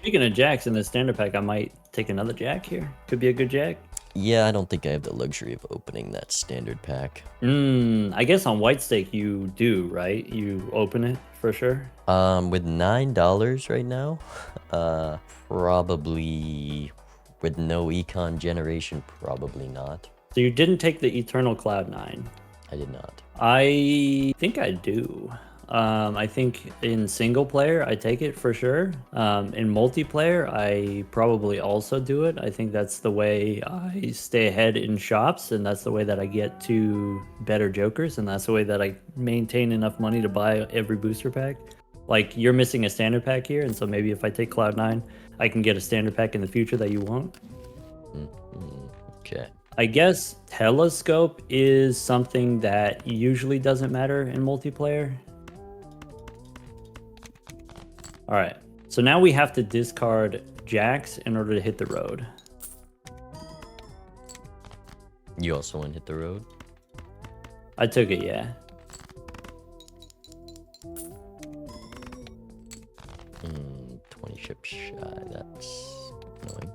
Speaking of jacks in the standard pack, I might take another jack here. Could be a good jack. Yeah, I don't think I have the luxury of opening that standard pack. I guess on white stake you do, right? You open it for sure. With $9 right now, probably with no econ generation, probably not. So you didn't take the Eternal Cloud 9. I did not. I think I do. I think in single player, I take it for sure. In multiplayer, I probably also do it. I think that's the way I stay ahead in shops, and that's the way that I get to better jokers, and that's the way that I maintain enough money to buy every booster pack. Like, you're missing a standard pack here, and so maybe if I take Cloud9, I can get a standard pack in the future that you won't. Okay. I guess Telescope is something that usually doesn't matter in multiplayer. All right, so now we have to discard jacks in order to hit the road. You also want to hit the road? I took it, yeah. Hmm, 20 ships shy, that's annoying.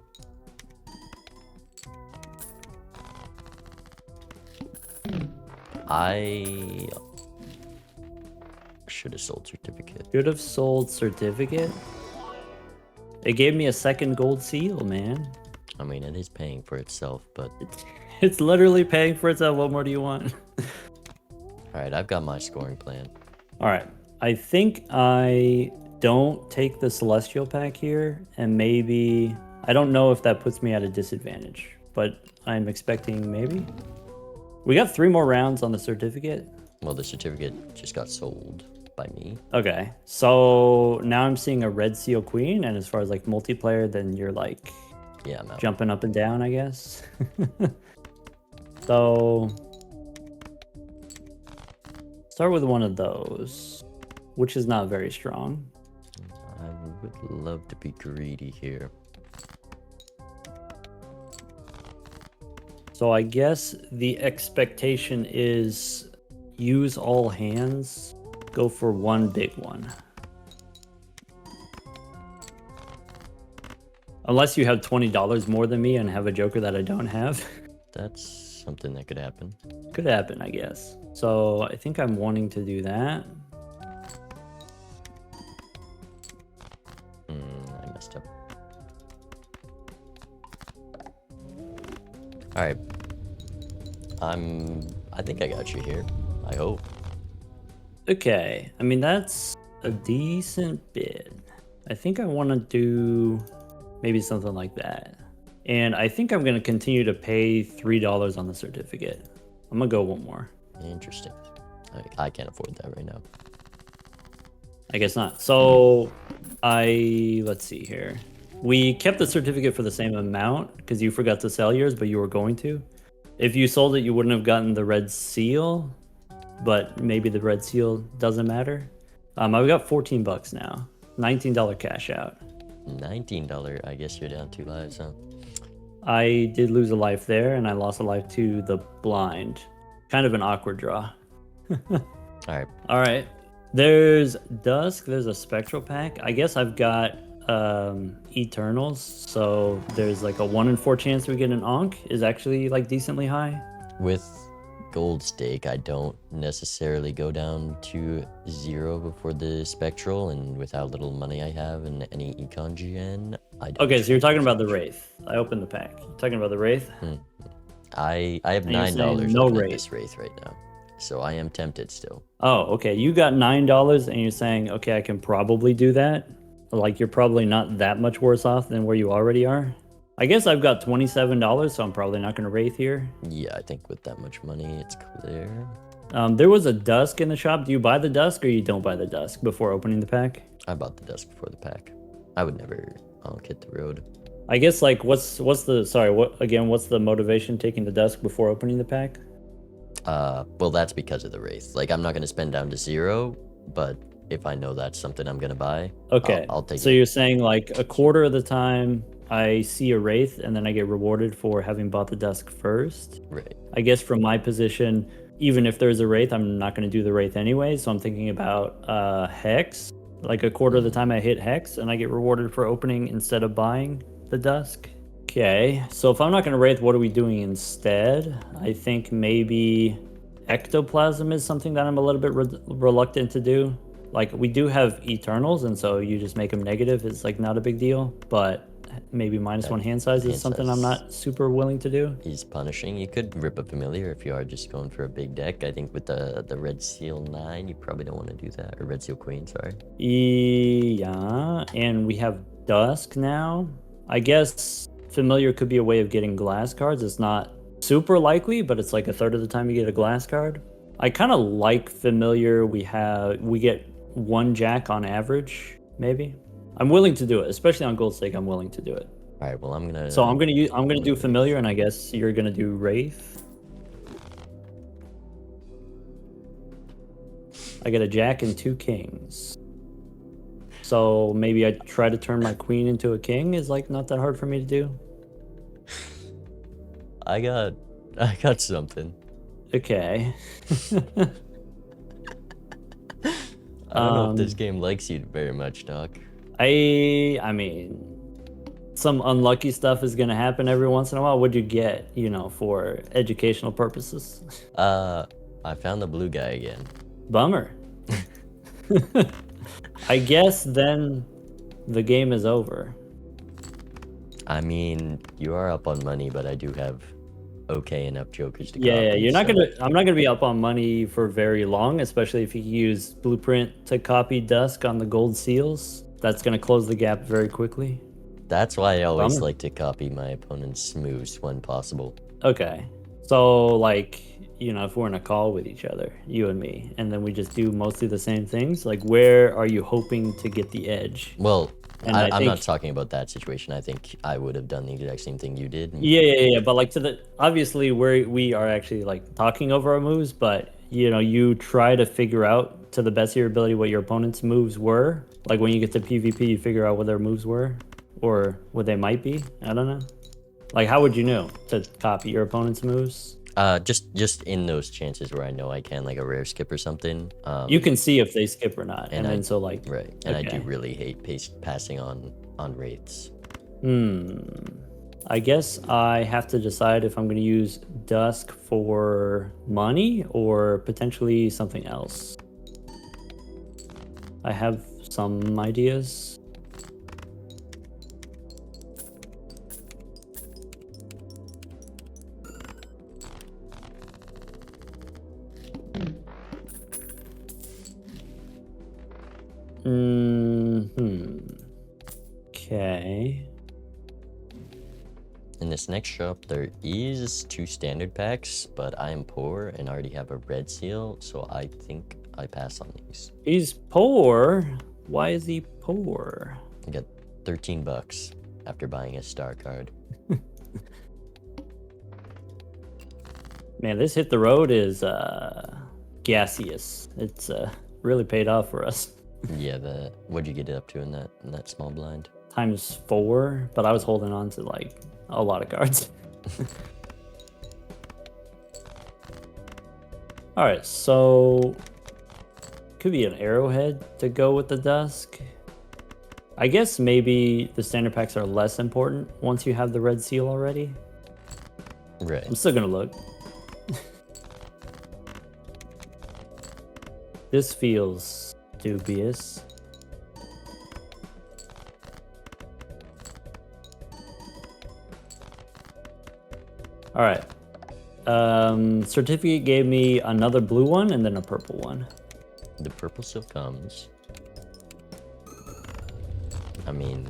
I should have sold certificate. Should have sold certificate. It gave me a second gold seal, man. I mean, it is paying for itself, but... It's literally paying for itself. What more do you want? Alright, I've got my scoring plan. Alright, I think I don't take the Celestial pack here, and maybe... I don't know if that puts me at a disadvantage, but I'm expecting maybe. We got 3 more rounds on the certificate. Well, the certificate just got sold by me. Okay, so now I'm seeing a red seal queen, and as far as like multiplayer, then you're like Yeah, I'm out. jumping up and down, I guess. So start with one of those, which is not very strong. I would love to be greedy here. So I guess the expectation is use all hands, go for one big one. Unless you have $20 more than me and have a joker that I don't have. That's something that could happen. Could happen, I guess. So I think I'm wanting to do that. I messed up. Alright. I think I got you here. I hope. Okay, I mean that's a decent bid. I think I want to do maybe something like that. And I think I'm going to continue to pay $3 on the certificate. I'm going to go one more. Interesting. I can't afford that right now. I guess not. So let's see here. We kept the certificate for the same amount because you forgot to sell yours, but you were going to. If you sold it, you wouldn't have gotten the red seal, but maybe the red seal doesn't matter. I've got 14 bucks now. $19 cash out. $19. I guess you're down 2 lives, huh? I did lose a life there, and I lost a life to the blind. Kind of an awkward draw. All right. All right. There's Dusk. There's a Spectral pack. I guess I've got Eternals. So there's like a 1 in 4 chance we get an Ankh is actually like decently high. With gold stake, I don't necessarily go down to 0 before the spectral, and with how little money I have in any Econ GN, I don't. Okay, so you're talking about the Wraith. I opened the pack. You're talking about the Wraith? I have And you're $9 saying no open at Wraith. this Wraith right now, so I am tempted still. Oh, okay. You got $9 and you're saying, okay, I can probably do that. Like you're probably not that much worse off than where you already are. I guess I've got $27, so I'm probably not going to Wraith here. Yeah, I think with that much money, it's clear. There was a Dusk in the shop. Do you buy the Dusk or you don't buy the Dusk before opening the pack? I bought the Dusk before the pack. I would never hit the road. I guess like what's the motivation taking the Dusk before opening the pack? Well, that's because of the Wraith. Like, I'm not going to spend down to 0, but if I know that's something I'm going to buy, Okay. I'll take it. So you're saying like a quarter of the time I see a Wraith and then I get rewarded for having bought the Dusk first. Right. I guess from my position, even if there's a Wraith, I'm not going to do the Wraith anyway. So I'm thinking about Hex. Like a quarter of the time I hit Hex and I get rewarded for opening instead of buying the Dusk. Okay, so if I'm not going to Wraith, what are we doing instead? I think maybe Ectoplasm is something that I'm a little bit reluctant to do. Like, we do have Eternals, and so you just make them negative. It's, like, not a big deal. But maybe -1 hand size is something I'm not super willing to do. He's punishing. You could rip a Familiar if you are just going for a big deck. I think with the Red Seal 9, you probably don't want to do that. Or Red Seal Queen, sorry. Yeah, and we have Dusk now. I guess Familiar could be a way of getting glass cards. It's not super likely, but it's like a third of the time you get a glass card. I kind of like Familiar. We get 1 Jack on average, maybe. I'm willing to do it, especially on gold stake. I'm willing to do it. All right, well, I'm gonna do Familiar, and I guess you're gonna do Wraith. I get a Jack and 2 Kings. So maybe I try to turn my Queen into a King is like not that hard for me to do. I got something. Okay. I don't know if this game likes you very much, Doc. I mean, some unlucky stuff is gonna happen every once in a while. What'd you get, for educational purposes? I found the blue guy again. Bummer. I guess then the game is over. I mean, you are up on money, but I do have okay enough jokers to Yeah, copy, I'm not gonna be up on money for very long, especially if you use Blueprint to copy Dusk on the gold seals. That's gonna close the gap very quickly. That's why I always Bummer. like to copy my opponent's moves when possible. Okay. So like, if we're in a call with each other, you and me, and then we just do mostly the same things, like where are you hoping to get the edge? Well, And I'm not talking about that situation. I think I would have done the exact same thing you did. Yeah. But like obviously we are actually like talking over our moves, but you try to figure out to the best of your ability what your opponent's moves were. Like when you get to PvP, you figure out what their moves were or what they might be. I don't know. Like how would you know to copy your opponent's moves? Just in those chances where I know I can, like a rare skip or something. You can see if they skip or not, and then right. And okay. I do really hate passing on wraiths. I guess I have to decide if I'm going to use Dusk for money or potentially something else. I have some ideas. Okay. In this next shop, there is 2 standard packs, but I am poor and already have a red seal, so I think I pass on these. He's poor. Why is he poor? I got 13 bucks after buying a star card. Man, this hit the road is gaseous. It's really paid off for us. Yeah, what'd you get it up to in that small blind? ×4, but I was holding on to like a lot of cards. All right, so could be an arrowhead to go with the dusk. I guess maybe the standard packs are less important once you have the red seal already. Right. I'm still gonna look. This feels dubious. All right. Certificate gave me another blue one and then a purple one. The purple still comes. I mean,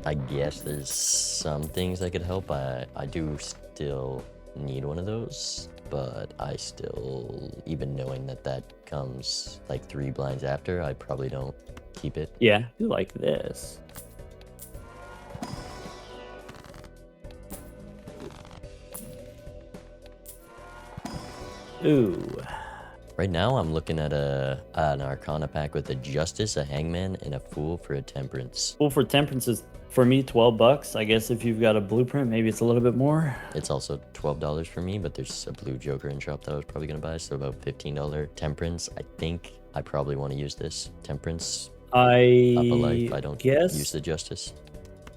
I guess there's some things that could help. I do still need one of those, but I still, even knowing that comes like 3 blinds after, I probably don't keep it. Yeah, I do like this. Ooh. Right now, I'm looking at an Arcana pack with a Justice, a Hangman, and a Fool for a Temperance. Well, for temperance is for me $12. I guess if you've got a blueprint, maybe it's a little bit more. It's also $12 for me, but there's a blue Joker in shop that I was probably gonna buy, so about $15. Temperance, I think I probably want to use this. Temperance, up a life. I don't guess use the Justice.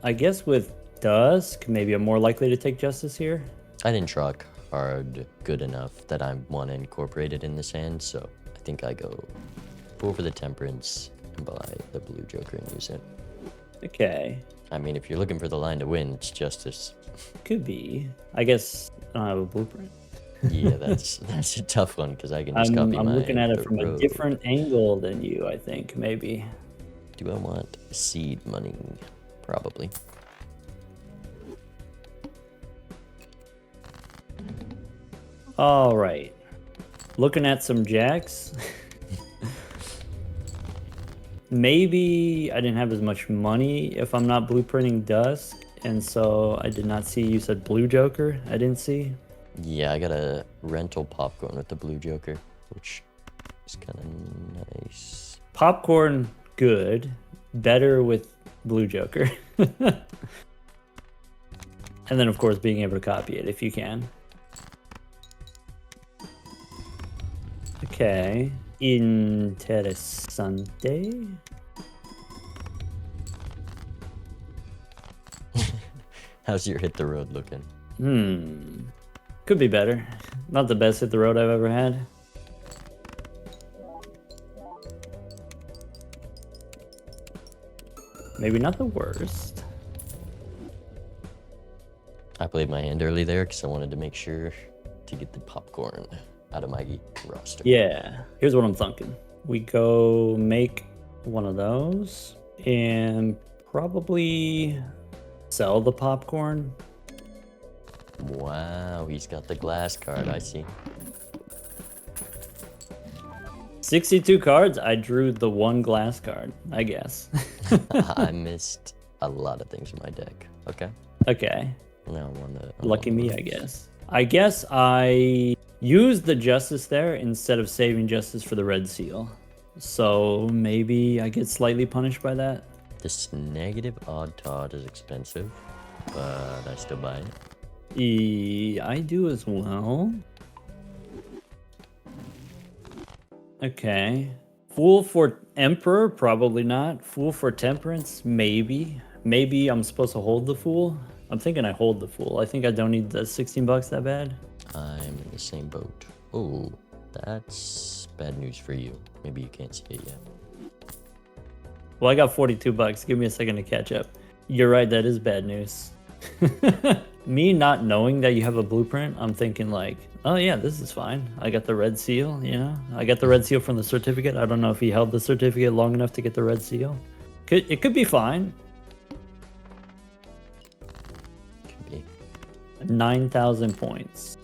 I guess with Dusk, maybe I'm more likely to take Justice here. I didn't try hard good enough that I want to incorporate it in this hand, so I think I go Fool for the Temperance and buy the blue Joker and use it. Okay. I mean, if you're looking for the line to win, it's Justice. Could be. I guess I don't have a blueprint. Yeah, that's a tough one because I can just copy I'm my looking at it from a road. different angle than you, I think, maybe. Do I want seed money? Probably. All right. Looking at some jacks. Maybe I didn't have as much money if I'm not blueprinting Dusk, and so I did not see. You said blue Joker. I didn't see. Yeah, I got a rental popcorn with the blue Joker, which is kind of nice. Popcorn, good. Better with blue Joker. And then, of course, being able to copy it if you can. Okay. Interessante. How's your hit the road looking? Could be better. Not the best hit the road I've ever had. Maybe not the worst. I played my hand early there because I wanted to make sure to get the popcorn out of my roster. Yeah, here's what I'm thinking. We go make one of those and probably sell the popcorn. Wow, he's got the glass card, I see. 62 cards, I drew the one glass card, I guess. I missed a lot of things in my deck. Okay. Okay. Now I want to. Lucky me, I guess. I guess I used the Justice there instead of saving Justice for the red seal. So maybe I get slightly punished by that. This negative odd Todd is expensive, but I still buy it. I do as well. Okay. Fool for Emperor? Probably not. Fool for Temperance? Maybe. Maybe I'm supposed to hold the Fool. I'm thinking I hold the Fool. I think I don't need the $16 that bad. I'm in the same boat. Oh, that's bad news for you. Maybe you can't see it yet. Well, I got $42. Give me a second to catch up. You're right, that is bad news. Me not knowing that you have a blueprint, I'm thinking like, oh yeah, this is fine. I got the red seal, you know? I got the red seal from the certificate. I don't know if he held the certificate long enough to get the red seal. It could be fine. Could be. 9,000 points.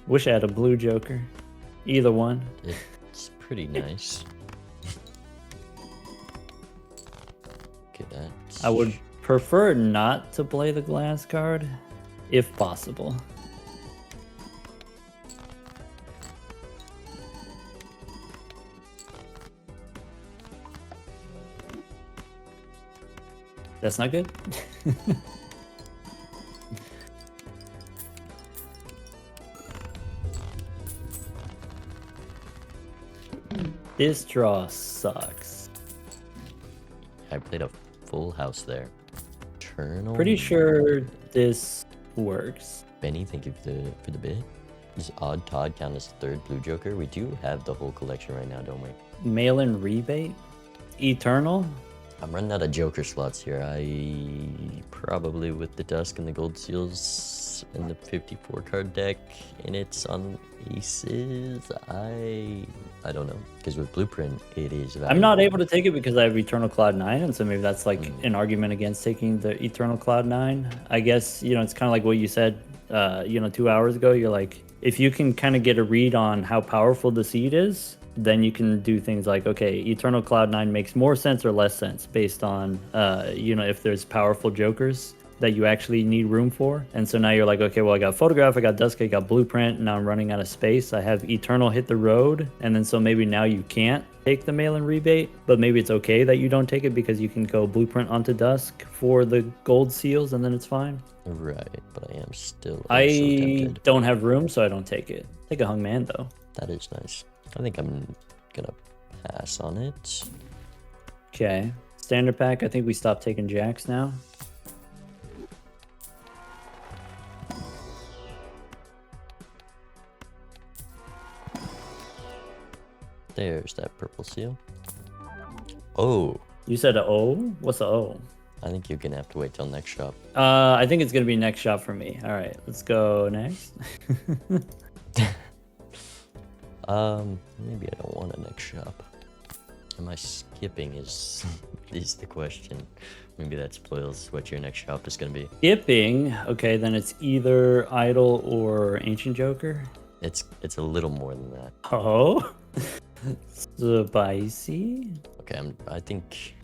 Wish I had a blue joker. Either one. It's pretty nice. Okay, that's... I would prefer not to play the glass card, if possible. That's not good. This draw sucks. I played a full house there. Eternal. Pretty sure this works. Benny, thank you for the bid. Does Odd Todd count as third blue joker? We do have the whole collection right now, don't we? Mail-in rebate? Eternal? I'm running out of joker slots here. I probably with the dusk and the gold seals and the 54 card deck and it's on aces. I don't know, because with blueprint it is valuable. I'm not able to take it because I have Eternal Cloud 9, and so maybe that's like an argument against taking the Eternal Cloud 9. I guess, you know, it's kind of like what you said, 2 hours ago. You're like, if you can kind of get a read on how powerful the seed is, then you can do things like, okay, Eternal Cloud 9 makes more sense or less sense based on, if there's powerful jokers that you actually need room for. And so now you're like, okay, well, I got Photograph, I got Dusk, I got Blueprint, and now I'm running out of space. I have Eternal hit the road, and then so maybe now you can't take the mail-in rebate, but maybe it's okay that you don't take it because you can go Blueprint onto Dusk for the gold seals, and then it's fine. Right, but I am still I tempted. don't have room, so I don't take it. Take a Hung Man, though. That is nice. I think I'm gonna pass on it. Okay. Standard pack, I think we stopped taking jacks now. There's that purple seal. Oh, You said a O? What's a O? I think you're gonna have to wait till next shop. I think it's gonna be next shop for me. All right, let's go next. Maybe I don't want a next shop. Am I skipping is the question. Maybe that spoils what your next shop is gonna be. Skipping. Okay, then it's either Idol or Ancient Joker. It's a little more than that. Oh, spicy. Okay, I think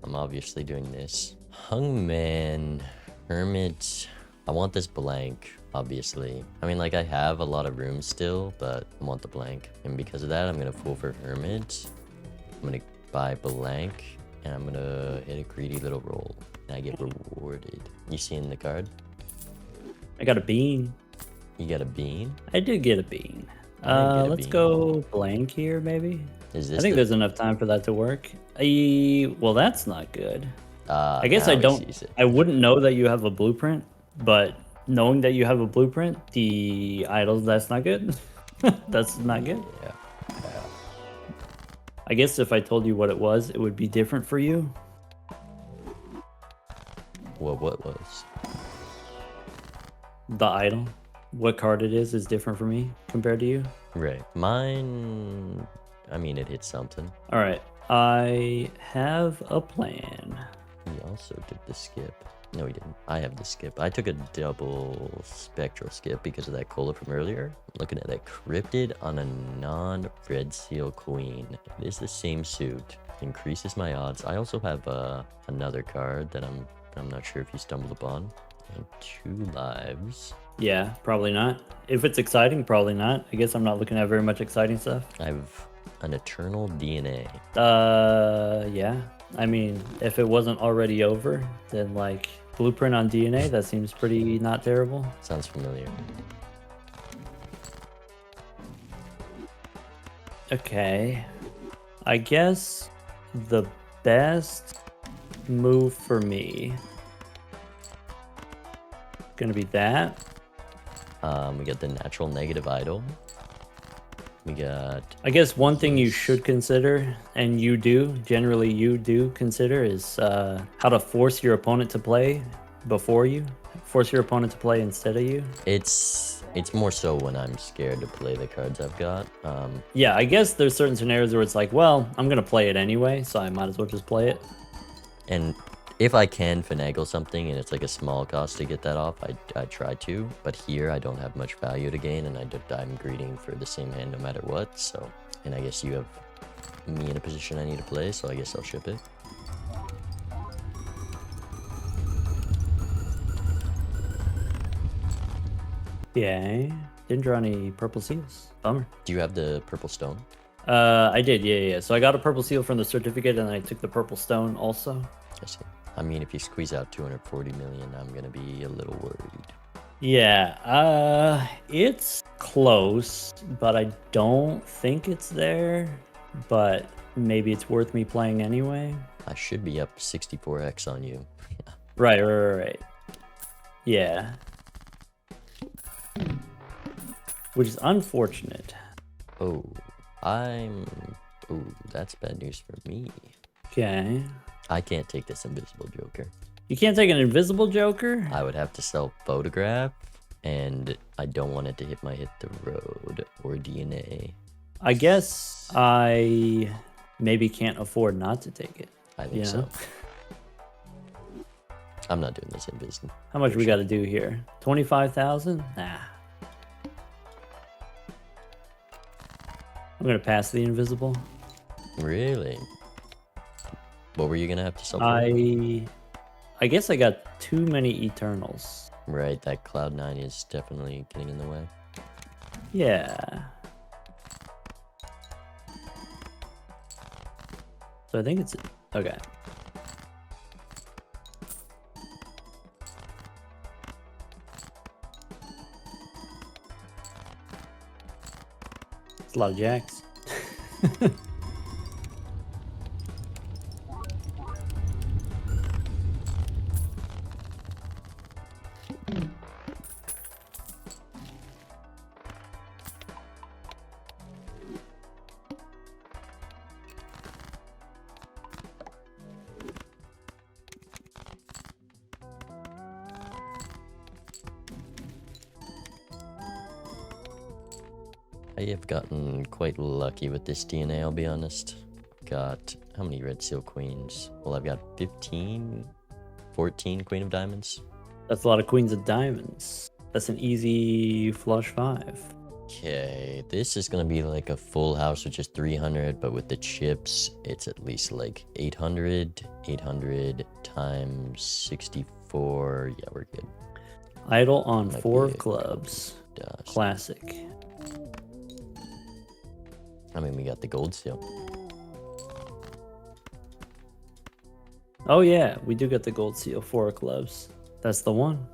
I'm obviously doing this. Hungman, Hermit. I want this blank, obviously. I mean, like, I have a lot of room still, but I want the blank. And because of that, I'm gonna fool for Hermit. I'm gonna buy blank, and I'm gonna hit a greedy little roll. And I get rewarded. You seeing the card? I got a bean. You got a bean? I did get a bean. I didn't get a Let's bean. go blank here, maybe. Is this I think there's enough time for that to work. Well, that's not good. I guess now I he don't. sees it. I wouldn't know that you have a blueprint, but knowing that you have a blueprint, the idols, that's not good. That's not good. Yeah. I guess if I told you what it was, it would be different for you. Well, what was? The idol, what card it is different for me compared to you. Right. Mine, I mean, it hit something. All right, I have a plan. He also took the skip. No, he didn't. I have the skip. I took a double spectral skip because of that cola from earlier. I'm looking at that cryptid on a non-red seal queen. It is the same suit. Increases my odds. I also have another card that I'm not sure if you stumbled upon. And 2 lives. Yeah, probably not. If it's exciting, probably not. I guess I'm not looking at very much exciting stuff. I have an eternal DNA. Yeah. I mean, if it wasn't already over, then like blueprint on DNA, that seems pretty not terrible. Sounds familiar. Okay. I guess the best move for me gonna be that. We got the natural negative idol. We got... I guess one thing you should consider, and you do, generally you do consider, is how to force your opponent to play before you. Force your opponent to play instead of you. It's It's more so when I'm scared to play the cards I've got. Yeah, I guess there's certain scenarios where it's like, well, I'm gonna play it anyway, so I might as well just play it. And if I can finagle something and it's like a small cost to get that off, I try to. But here I don't have much value to gain, and I'm greeting for the same hand no matter what. So, and I guess you have me in a position I need to play, so I guess I'll ship it. Yeah, didn't draw any purple seals. Bummer. Do you have the purple stone? I did, yeah. So I got a purple seal from the certificate, and I took the purple stone also. I see. I mean, if you squeeze out 240 million, I'm gonna be a little worried. Yeah, it's close, but I don't think it's there. But maybe it's worth me playing anyway. I should be up 64x on you. Right. Yeah. Which is unfortunate. Oh, that's bad news for me. Okay. I can't take this invisible joker. You can't take an invisible joker? I would have to sell photograph, and I don't want it to hit my hit the road or DNA. I guess I maybe can't afford not to take it. I think so. I'm not doing this invisible. How much we got to do here? 25,000? Nah. I'm gonna pass the invisible. Really? What were you gonna have to sell for? I guess I got too many Eternals. Right, that Cloud9 is definitely getting in the way. Yeah. So I think it's okay. It's a lot of jacks. I have gotten quite lucky with this DNA, I'll be honest. Got, how many red seal queens? Well, I've got 15, 14 queen of diamonds. That's a lot of queens of diamonds. That's an easy flush 5. Okay, this is gonna be like a full house, which is 300, but with the chips, it's at least like 800. 800 times 64. Yeah, we're good. Idle on Might 4 be of clubs. Dust. Classic. I mean, we got the gold seal. Oh yeah, we do get the gold seal. 4 of clubs. That's the one.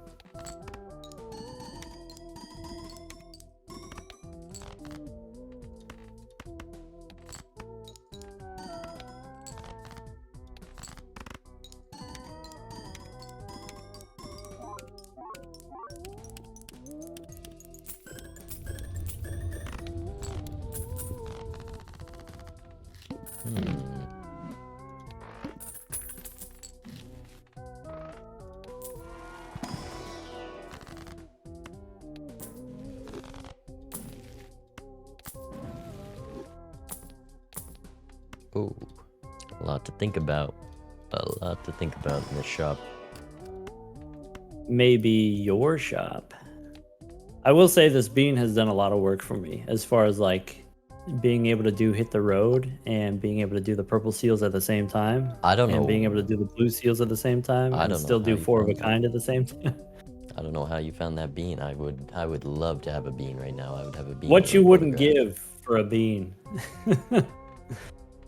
Ooh, a lot to think about. A lot to think about in this shop. Maybe your shop. I will say this bean has done a lot of work for me as far as like being able to do hit the road and being able to do the purple seals at the same time. I don't know. And being able to do the blue seals at the same time. I And don't know still how do you 4 of a found that. kind at the same time. I don't know how you found that bean. I would love to have a bean right now. I would have a bean. What with you a wouldn't photograph. give for a bean.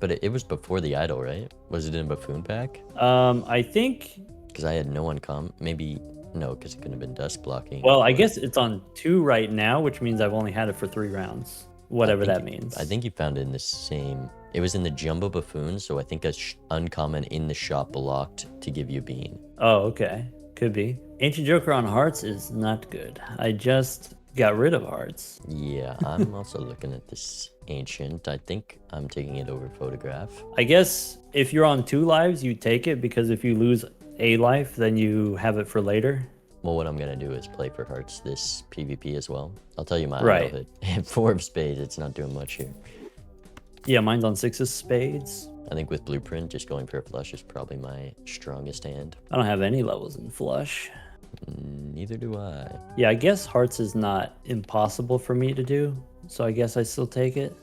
But it was before the idol, right? Was it in a buffoon pack? I think. Because I had no uncommon. Maybe no, because it couldn't have been dust blocking. Well, I guess it's on 2 right now, which means I've only had it for 3 rounds. Whatever that means. I think you found it in the same. It was in the jumbo buffoon, so I think a uncommon in the shop blocked to give you a bean. Oh, okay. Could be. Ancient Joker on hearts is not good. I just got rid of hearts. Yeah, I'm also looking at this ancient. I think I'm taking it over photograph. I guess if you're on 2 lives, you take it because if you lose a life, then you have it for later. Well, what I'm gonna do is play for hearts this PvP as well. I'll tell you my Right. idle hit. 4 of spades, it's not doing much here. Yeah, mine's on 6 of spades. I think with blueprint, just going for a flush is probably my strongest hand. I don't have any levels in flush. Neither do I. Yeah, I guess hearts is not impossible for me to do, so I guess I still take it.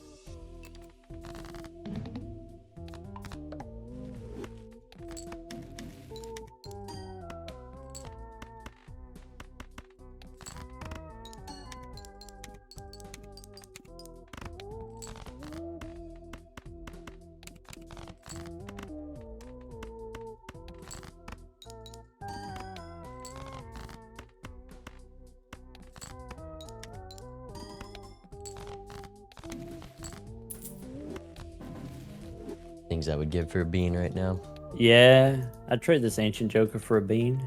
Things I would give for a bean right now. Yeah, I'd trade this ancient joker for a bean.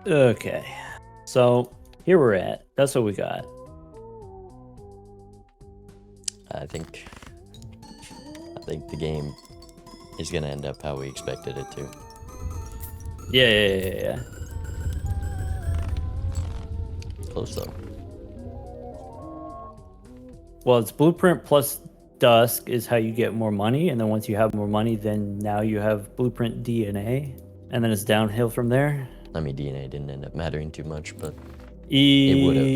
Okay, so here we're at. That's what we got. I think the game is gonna end up how we expected it to. Yeah. Close though. Well, it's blueprint plus dusk is how you get more money, and then once you have more money, then now you have blueprint DNA, and then it's downhill from there. I mean, DNA didn't end up mattering too much, but It would've.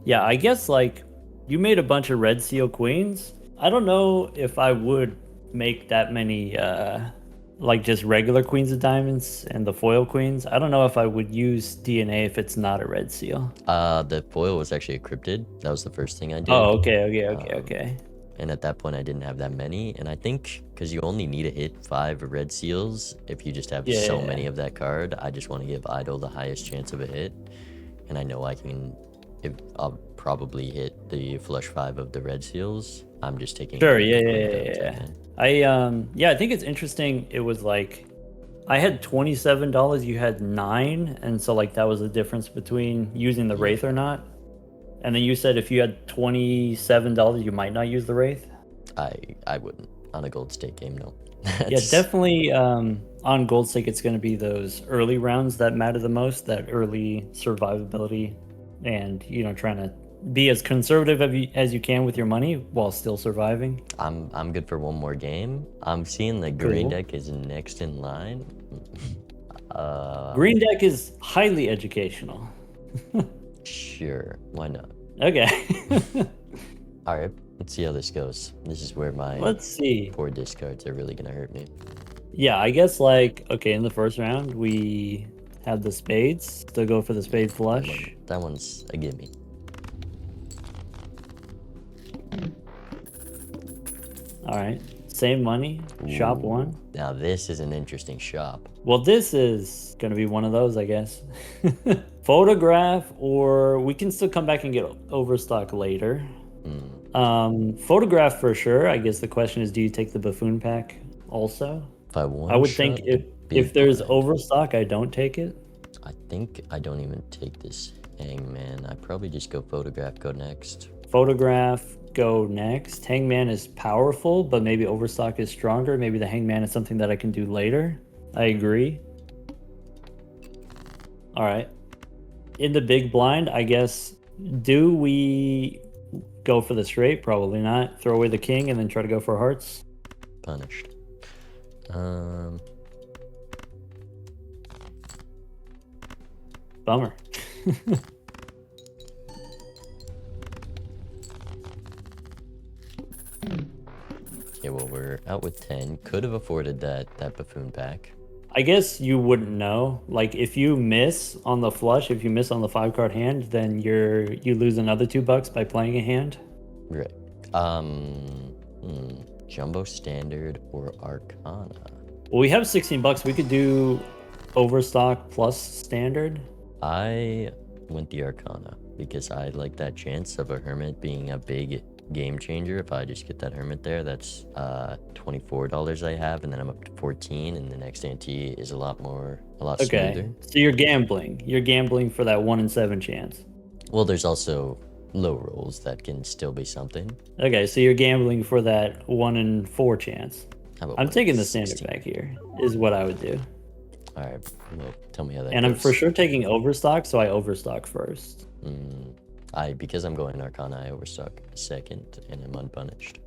Yeah, I guess like you made a bunch of red seal queens. I don't know if I would make that many like just regular queens of diamonds and the foil queens. I don't know if I would use DNA if it's not a red seal. The foil was actually a cryptid. That was the first thing I did. Oh, okay. And at that point, I didn't have that many. And I think because you only need to hit 5 red seals if you just have so many of that card, I just want to give Idol the highest chance of a hit. And I know I can, if I'll probably hit the flush 5 of the red seals. I'm just taking. Sure, yeah. I think it's interesting. It was like I had $27, you had 9, and so like that was the difference between using the Wraith or not. And then you said if you had $27, you might not use the Wraith. I wouldn't on a gold stake game, no. Yeah, definitely. On gold stake, it's going to be those early rounds that matter the most. That early survivability, and trying to be as conservative as you can with your money while still surviving. I'm good for one more game. I'm seeing the green deck is next in line. Green deck is highly educational. Sure, why not? Okay. All right, let's see how this goes. This is where my poor discards are really gonna hurt me. Yeah, I guess okay, in the first round we had the spades. Still go for the spade flush. That one's a gimme. All right, same money. Shop 1. Now this is an interesting shop. Well, this is gonna be one of those, I guess. Photograph, or we can still come back and get overstock later. Photograph for sure. I guess the question is, do you take the buffoon pack also? I would think if there's overstock, I don't take it. I think I don't even take this hangman. I probably just go photograph, go next. Photograph, go next. Hangman is powerful, but maybe overstock is stronger. Maybe the hangman is something that I can do later. I agree. All right. In the big blind, I guess, do we go for the straight? Probably not. Throw away the king and then try to go for hearts. Punished. Bummer. Okay, well, we're out with 10. Could have afforded that buffoon pack. I guess you wouldn't know. Like if you miss on the flush, if you miss on the 5-card hand, then you lose another $2 by playing a hand. Right. Jumbo standard or Arcana? Well, we have $16. We could do overstock plus standard. I went the Arcana because I like that chance of a hermit being a big game changer. If I just get that hermit there, that's $24 I have, and then I'm up to 14, and the next ante is a lot smoother. So you're gambling for that 1 in 7 chance. Well, there's also low rolls that can still be something. Okay, so you're gambling for that 1 in 4 chance. I'm taking the standard 16? back here is what I would do. All right, well, tell me how that And goes. I'm for sure taking overstock, so I overstock first. Because I'm going Arcana, I overstock second, and I'm unpunished.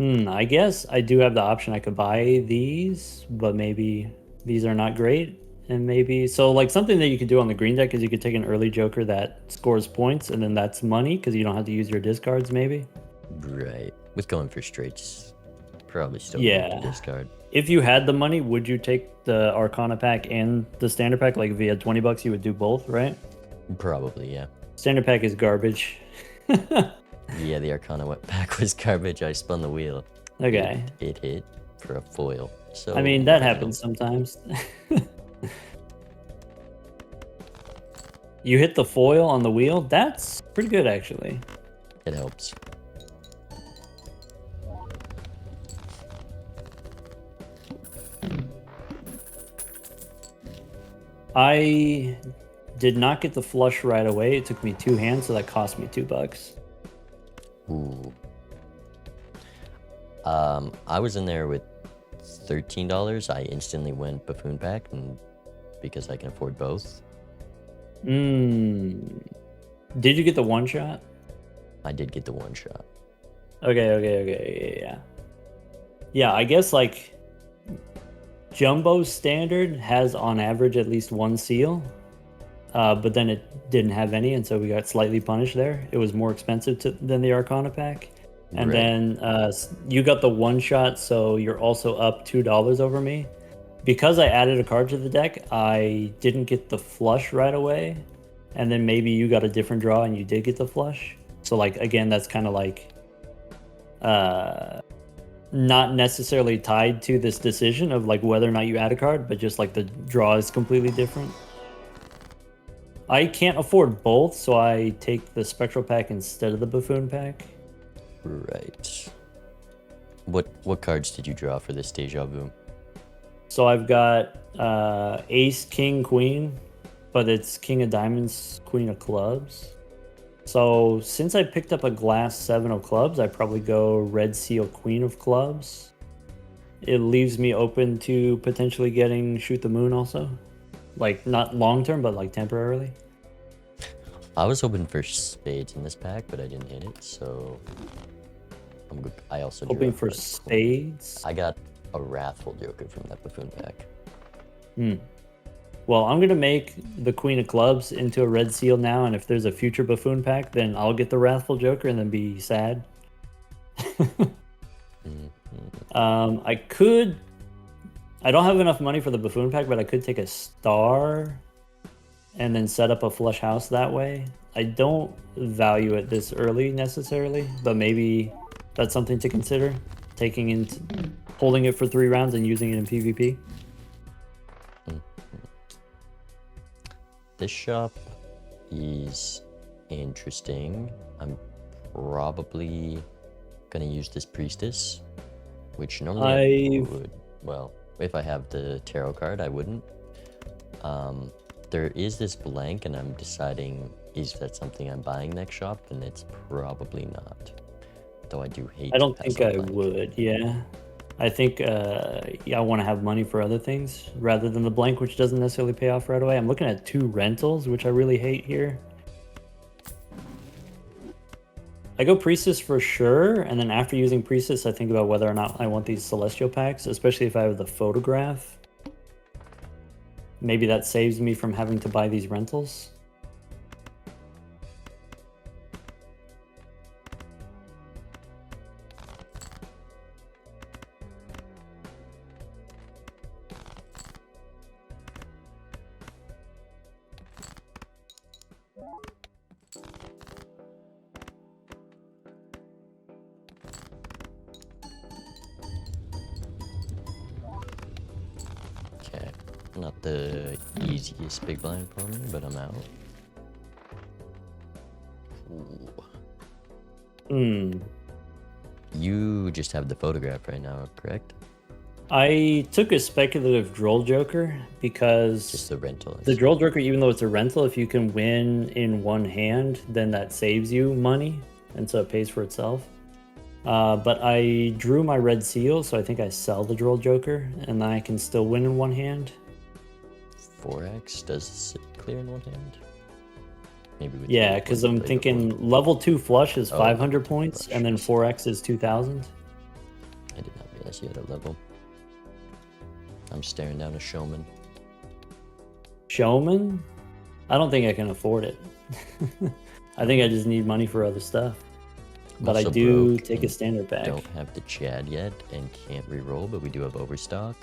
I guess I do have the option. I could buy these, but maybe these are not great. And maybe so like something that you could do on the green deck is you could take an early joker that scores points, and then that's money because you don't have to use your discards. Maybe. Right. With going for straights, probably still need to Yeah. discard. If you had the money, would you take the Arcana pack and the standard pack? Like if you had $20, you would do both, right? Probably, yeah. Standard pack is garbage. Yeah, the Arcana pack was garbage. I spun the wheel. Okay. It hit for a foil. So I mean, that marginal. happens sometimes. You hit the foil on the wheel? That's pretty good, actually. It helps. I did not get the flush right away. It took me 2 hands, so that cost me $2. Ooh. I was in there with $13. I instantly went buffoon pack, and because I can afford both. Did you get the one shot? I did get the one shot. Okay, yeah. Yeah, I guess like Jumbo Standard has on average at least one seal, but then it didn't have any, and so we got slightly punished there. It was more expensive than the Arcana pack. And Right. then you got the one shot, so you're also up $2 over me. Because I added a card to the deck, I didn't get the flush right away, and then maybe you got a different draw and you did get the flush. So like again, that's kind of like not necessarily tied to this decision of like whether or not you add a card, but just like the draw is completely different. I can't afford both, so I take the Spectral pack instead of the Buffoon pack. Right. What cards did you draw for this Deja Vu? So I've got Ace, King, Queen, but it's King of Diamonds, Queen of Clubs. So since I picked up a glass 7 of clubs, I probably go Red Seal, Queen of Clubs. It leaves me open to potentially getting Shoot the Moon also. Like not long term, but like temporarily. I was hoping for spades in this pack, but I didn't hit it, so I'm good. I also drew Hoping a for red queen. spades. I got a Wrathful Joker from that Buffoon pack. Well, I'm going to make the Queen of Clubs into a Red Seal now, and if there's a future Buffoon pack, then I'll get the Wrathful Joker and then be sad. I don't have enough money for the Buffoon pack, but I could take a star and then set up a flush house that way. I don't value it this early necessarily, but maybe that's something to consider. Holding it for 3 rounds and using it in PvP. This shop is interesting. I'm probably gonna use this Priestess, which normally I would. Well, if I have the tarot card, I wouldn't. There is this blank, and I'm deciding is that something I'm buying next shop, and it's probably not. Though I do hate. I don't to pass think up I blank. would. Yeah, I think I want to have money for other things rather than the blank, which doesn't necessarily pay off right away. I'm looking at 2 rentals, which I really hate here. I go Priestess for sure, and then after using Priestess, I think about whether or not I want these Celestial packs, especially if I have the photograph. Maybe that saves me from having to buy these rentals. Okay, not the easiest big blind for me, but I'm out. Ooh. You just have the photograph right now, correct? I took a speculative Droll Joker because Just the rental. the Droll Joker, even though it's a rental, if you can win in one hand, then that saves you money, and so it pays for itself. But I drew my red seal, so I think I sell the droll joker, and then I can still win in one hand. 4x does it clear in one hand? Maybe with Yeah, because I'm thinking level 2 flush is 500 points, and then 4x is 2,000. I did not realize you had a level. I'm staring down a showman. Showman? I don't think I can afford it. I think I just need money for other stuff. But I do take a standard pack. Don't have the Chad yet and can't reroll, but we do have overstock.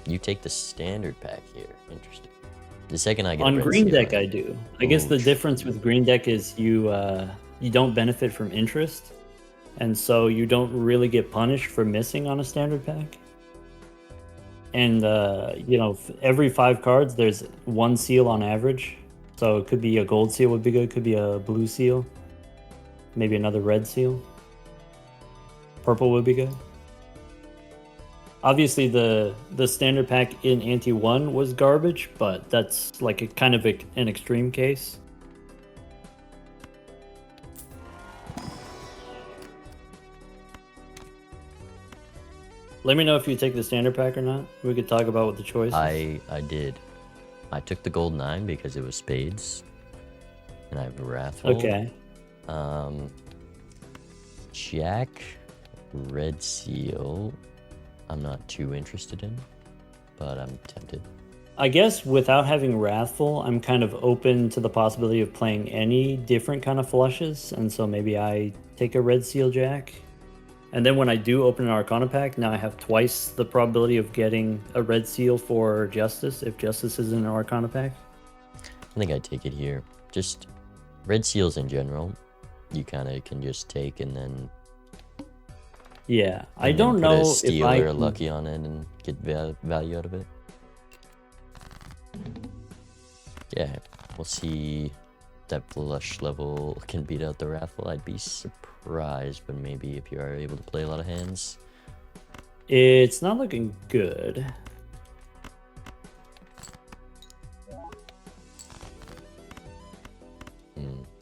You take the standard pack here. Interesting. The second I get on green deck, I do. I guess the difference with green deck is you don't benefit from interest, and so you don't really get punished for missing on a standard pack. And you know, every 5 cards, there's 1 seal on average. So it could be a gold seal would be good. Could be a blue seal. Maybe another red seal. Purple would be good. Obviously, the standard pack in Ante 1 was garbage, but that's like a kind of an extreme case. Let me know if you take the standard pack or not. We could talk about what the choice is. I did. I took the gold 9 because it was spades, and I have wrathful. Okay. Jack, red seal. I'm not too interested in, but I'm tempted. I guess without having wrathful, I'm kind of open to the possibility of playing any different kind of flushes, and so maybe I take a red seal jack. And then when I do open an Arcana pack, now I have twice the probability of getting a red seal for Justice if Justice is in an Arcana pack. I think I take it here. Just red seals in general, you kind of can just take and then. Yeah, I don't know put a steal if I or a lucky on it and get value out of it. Yeah, we'll see. That flush level can beat out the wrathful. I'd be surprised, but maybe if you are able to play a lot of hands. It's not looking good.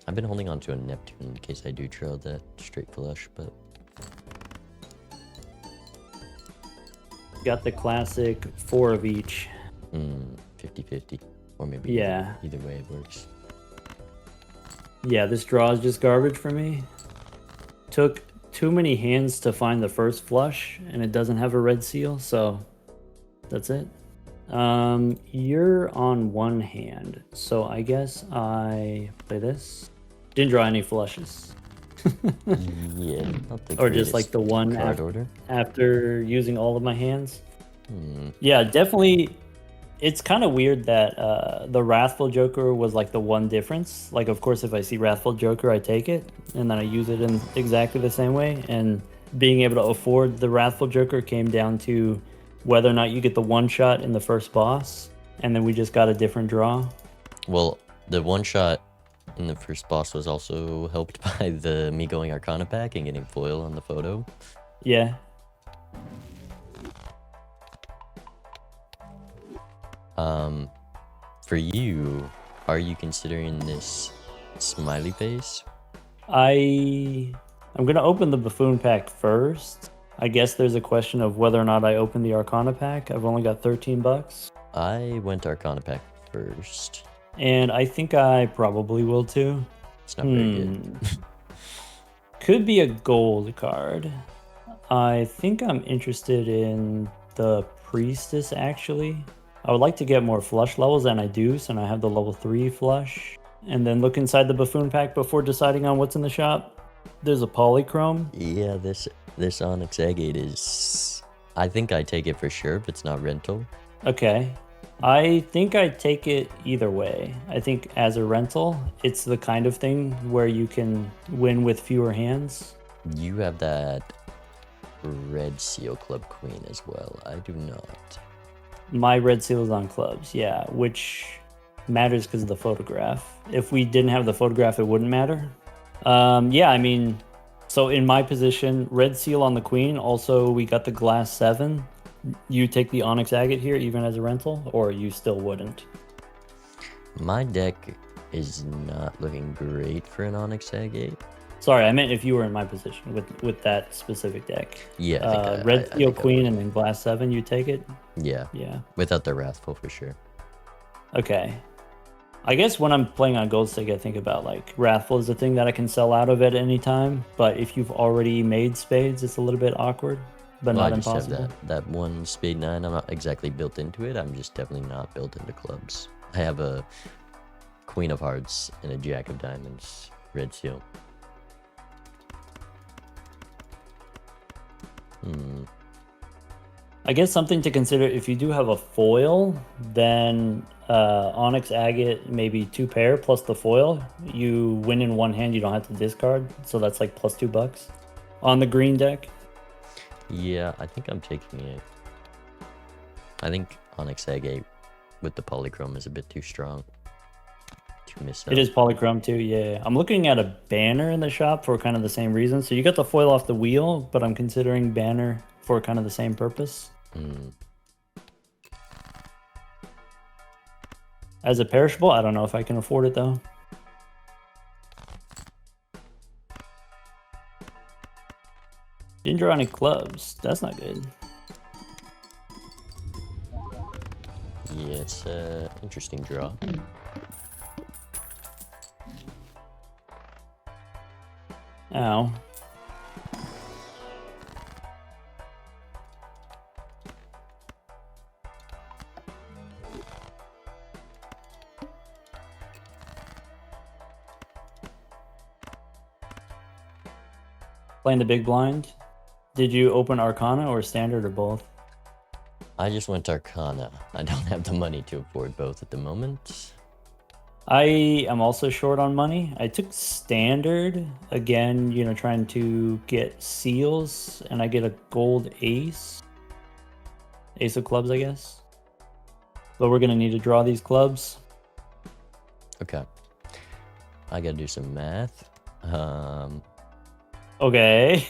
I've been holding on to a Neptune in case I do trail that straight flush, but. Got the classic 4 of each. 50-50. Or maybe yeah. Either way it works. Yeah, this draw is just garbage for me. Took too many hands to find the first flush, and it doesn't have a red seal, so that's it. You're on 1 hand, so I guess I play this. Didn't draw any flushes. Yeah, not the or just like the one after using all of my hands. Yeah, definitely. It's kind of weird that the Wrathful Joker was like the one difference. Like, of course, if I see Wrathful Joker, I take it, and then I use it in exactly the same way. And being able to afford the Wrathful Joker came down to whether or not you get the one shot in the first boss, and then we just got a different draw. Well, the one shot in the first boss was also helped by the me going Arcana pack and getting foil on the photo. Yeah. For you, are you considering this smiley face? I'm gonna open the buffoon pack first. I guess there's a question of whether or not I open the Arcana pack. I've only got $13. I went Arcana pack first. And I think I probably will too. It's not very good. Could be a gold card. I think I'm interested in the Priestess, actually. I would like to get more flush levels than I do, so I have the level 3 flush. And then look inside the buffoon pack before deciding on what's in the shop. There's a polychrome. Yeah, this Onyx Agate is... I think I take it for sure, but it's not rental. Okay. I think I take it either way. I think as a rental, it's the kind of thing where you can win with fewer hands. You have that red seal club queen as well. I do not. My red seal is on clubs, yeah, which matters because of the photograph. If we didn't have the photograph, it wouldn't matter. Yeah, I mean, so in my position, red seal on the queen. Also, we got the glass 7. You take the Onyx Agate here, even as a rental, or you still wouldn't? My deck is not looking great for an Onyx Agate. Sorry, I meant if you were in my position with that specific deck. Yeah, I think Red I Steel think I Queen would. and then Glass 7, you take it? Yeah, Yeah. without the Wrathful for sure. Okay. I guess when I'm playing on Gold Stake, I think about like Wrathful is the thing that I can sell out of at any time. But if you've already made spades, it's a little bit awkward, but Well, I not just have impossible. that one spade 9. I'm not exactly built into it. I'm just definitely not built into clubs. I have a Queen of Hearts and a Jack of Diamonds, red seal. I guess something to consider if you do have a foil, then Onyx Agate, maybe 2 pair plus the foil. You win in one hand, you don't have to discard. So that's like plus $2 on the green deck. Yeah, I think I'm taking it. I think Onyx Agate with the polychrome is a bit too strong to miss out. It is polychrome too, yeah. I'm looking at a banner in the shop for kind of the same reason. So you got the foil off the wheel, but I'm considering banner for kind of the same purpose. As a perishable, I don't know if I can afford it though. Didn't draw any clubs. That's not good. Yeah, it's an interesting draw. Ow. Playing the big blind. Did you open Arcana or Standard or both? I just went Arcana. I don't have the money to afford both at the moment. I am also short on money. I took Standard, again, you know, trying to get seals, and I get a gold ace. Ace of clubs, I guess. But we're going to need to draw these clubs. Okay. I gotta do some math. Okay.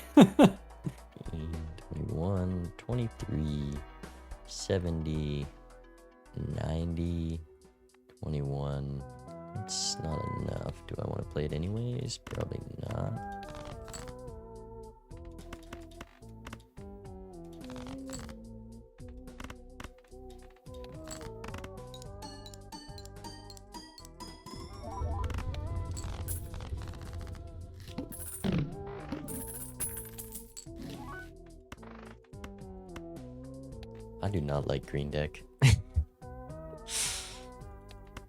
21, 23, 70, 90, 21. It's not enough. Do I want to play it anyways? Probably not. I do not like green deck.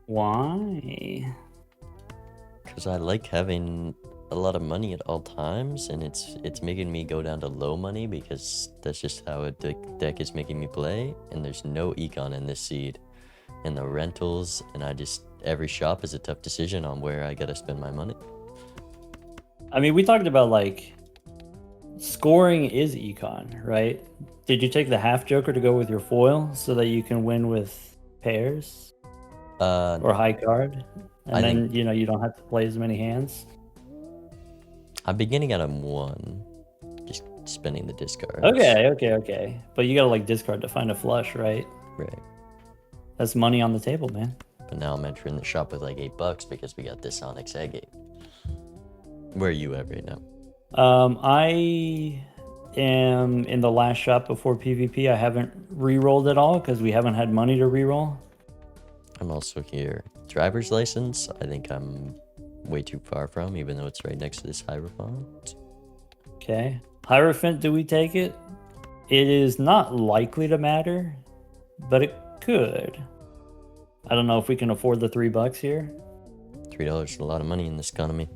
Why? Because I like having a lot of money at all times, and it's making me go down to low money because that's just how the deck is making me play, and there's no econ in this seed. And the rentals, and every shop is a tough decision on where I gotta spend my money. I mean, we talked about like scoring is econ, right? Did you take the half joker to go with your foil so that you can win with pairs or high card? And then, you know, you don't have to play as many hands. I'm beginning at a 1, just spending the discards. Okay. But you gotta like discard to find a flush, right? Right. That's money on the table, man. But now I'm entering the shop with like $8 because we got this Onyx Agate. Where are you at right now? I am in the last shop before PvP. I haven't re-rolled at all because we haven't had money to re-roll. I'm also here. Driver's license, I think I'm way too far from, even though it's right next to this Hierophant. Okay. Hierophant, do we take it? It is not likely to matter, but it could. I don't know if we can afford the $3 here. $3 is a lot of money in this economy.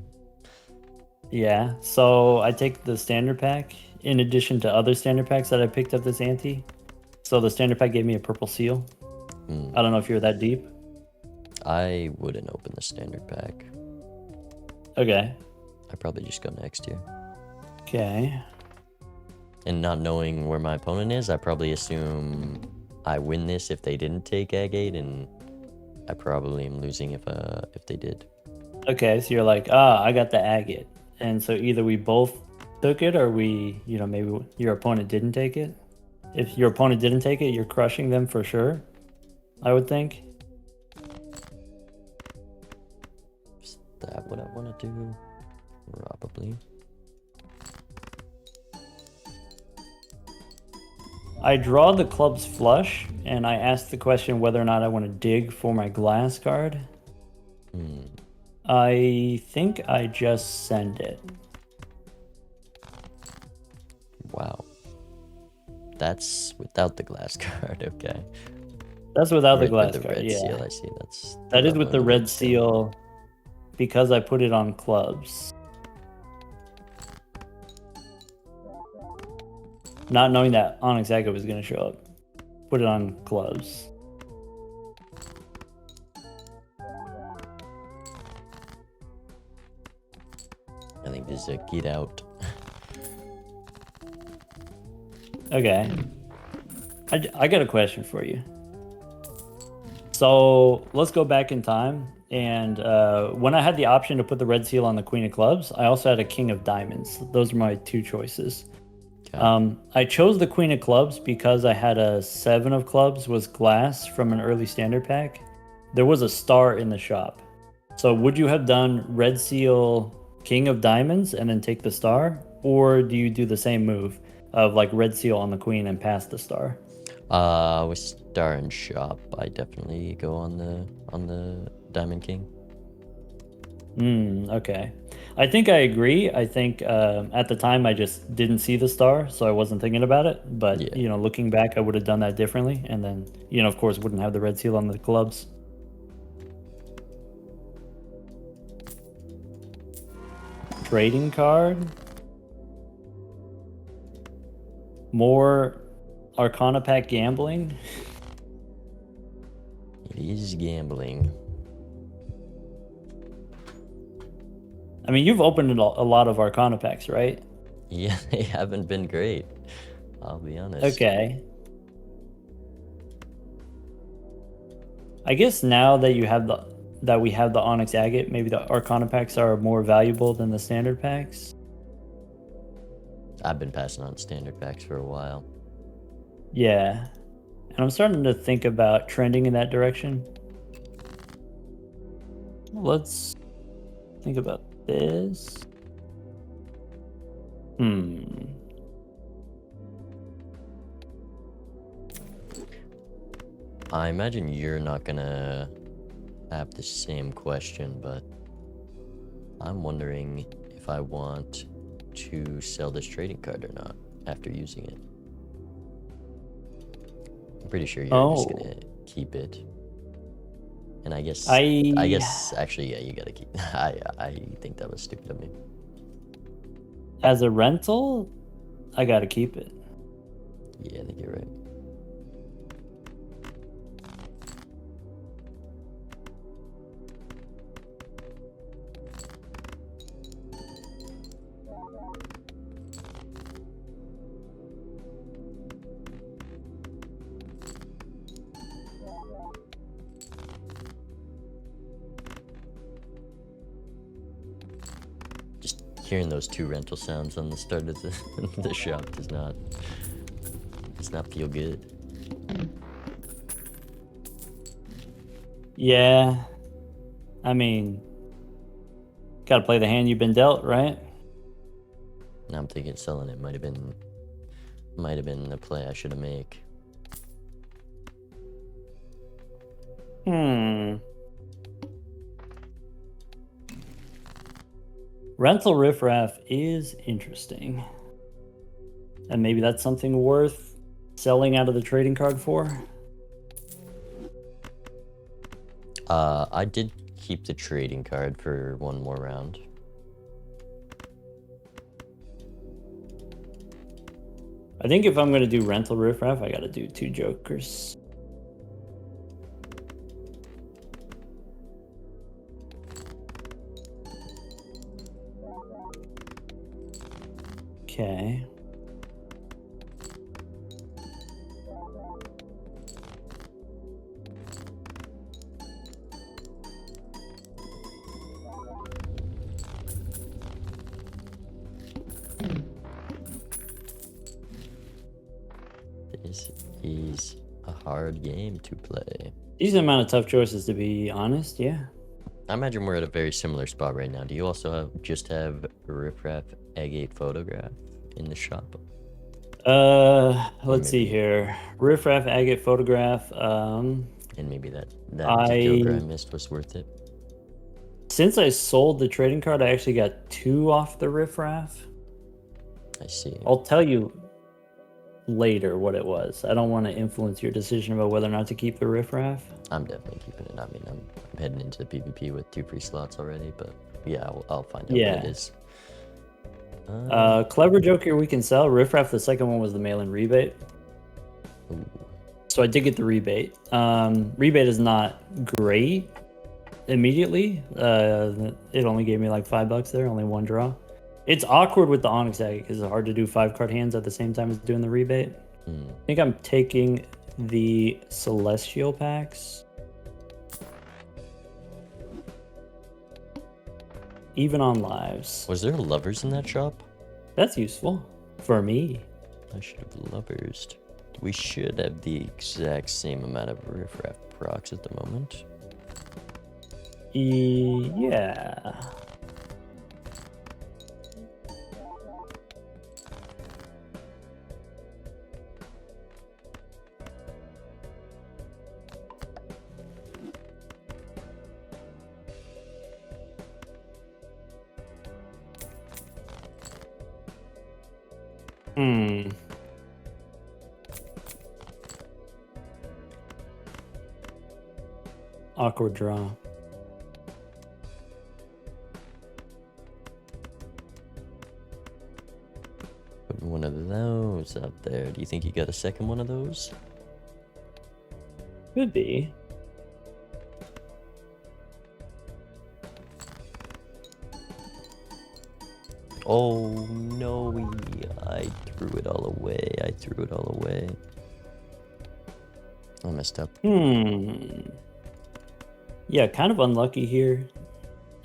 Yeah, so I take the standard pack in addition to other standard packs that I picked up this ante. So the standard pack gave me a purple seal. I don't know if you're that deep. I wouldn't open the standard pack. Okay. I'd probably just go next here. Okay. And not knowing where my opponent is, I probably assume I win this if they didn't take Agate, and I probably am losing if they did. Okay, so you're like, I got the agate. And so either we both took it or we, you know, maybe your opponent didn't take it. If your opponent didn't take it, you're crushing them for sure, I would think. Is that what I want to do? Probably. I draw the club's flush, and I ask the question whether or not I want to dig for my glass card. I think I just send it. Wow. That's without the glass card, okay. That's without the With glass the card, red yeah. seal, I see. That's That is level with the on red seal because I put it on clubs. Not knowing that Onyx Agate was going to show up. Put it on clubs. I think this is a get out. Okay. I got a question for you. So let's go back in time. And when I had the option to put the red seal on the Queen of Clubs, I also had a King of Diamonds. Those are my two choices. Okay. I chose the Queen of Clubs because I had a 7 of Clubs was glass from an early standard pack. There was a star in the shop. So would you have done red seal King of Diamonds and then take the star? Or do you do the same move of like red seal on the Queen and pass the star? With Star and Shop, I definitely go on the Diamond King. Okay. I think I agree. I think at the time I just didn't see the star, so I wasn't thinking about it. But, Yeah. you know, looking back, I would have done that differently. And then, you know, of course, wouldn't have the red seal on the clubs. Trading card. More Arcana Pack gambling. It is gambling. I mean, you've opened a lot of Arcana Packs, right? Yeah, they haven't been great. I'll be honest. Okay. I guess now that you have we have the Onyx Agate, maybe the Arcana packs are more valuable than the standard packs. I've been passing on standard packs for a while. Yeah. And I'm starting to think about trending in that direction. Let's think about this. I imagine you're not gonna have the same question, but I'm wondering if I want to sell this trading card or not after using it. I'm pretty sure you're just gonna keep it. And I guess actually, yeah, you gotta keep. I think that was stupid of me. As a rental, I gotta keep it. Yeah, I think you're right. Hearing those two rental sounds on the start of the shop does not feel good. Yeah. I mean, gotta play the hand you've been dealt, right? Now I'm thinking selling it might have been the play I should have made. Rental riffraff is interesting. And maybe that's something worth selling out of the trading card for. I did keep the trading card for one more round. I think if I'm going to do rental riffraff, I got to do 2 jokers. Okay. This is a hard game to play. Decent amount of tough choices, to be honest, yeah. I imagine we're at a very similar spot right now. Do you also just have riffraff agate photograph in the shop? Let's see maybe- here. Riffraff agate photograph. And maybe that Joker I missed was worth it. Since I sold the trading card, I actually got 2 off the riffraff. I see. I'll tell you later what it was. I don't want to influence your decision about whether or not to keep the riffraff. I'm definitely keeping it. I mean, I'm heading into PvP with 2 free slots already, but yeah, I'll find out what it is. Clever Joker we can sell. Riffraff, the second one was the mail-in rebate. Ooh. So I did get the rebate. Rebate is not great immediately. It only gave me like $5 there, only 1 draw. It's awkward with the Onyx agate because it's hard to do 5-card hands at the same time as doing the rebate. I think I'm taking the Celestial packs. Even on lives. Was there lovers in that shop? That's useful for me. I should have lovers. We should have the exact same amount of riffraff procs at the moment. Yeah. Awkward draw. Put one of those up there. Do you think you got a second one of those? Could be. Oh no, I threw it all away. I messed up. Yeah, kind of unlucky here.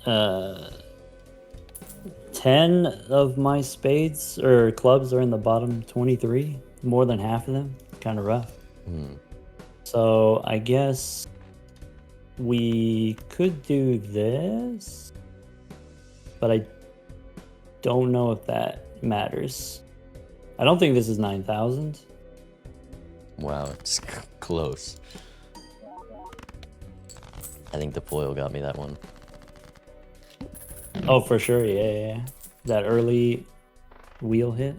10 of my spades or clubs are in the bottom 23. More than half of them. Kind of rough. So I guess we could do this, but I don't know if that matters. I don't think this is 9,000. Wow, it's close. I think the foil got me that one. Oh, for sure. Yeah. That early wheel hit.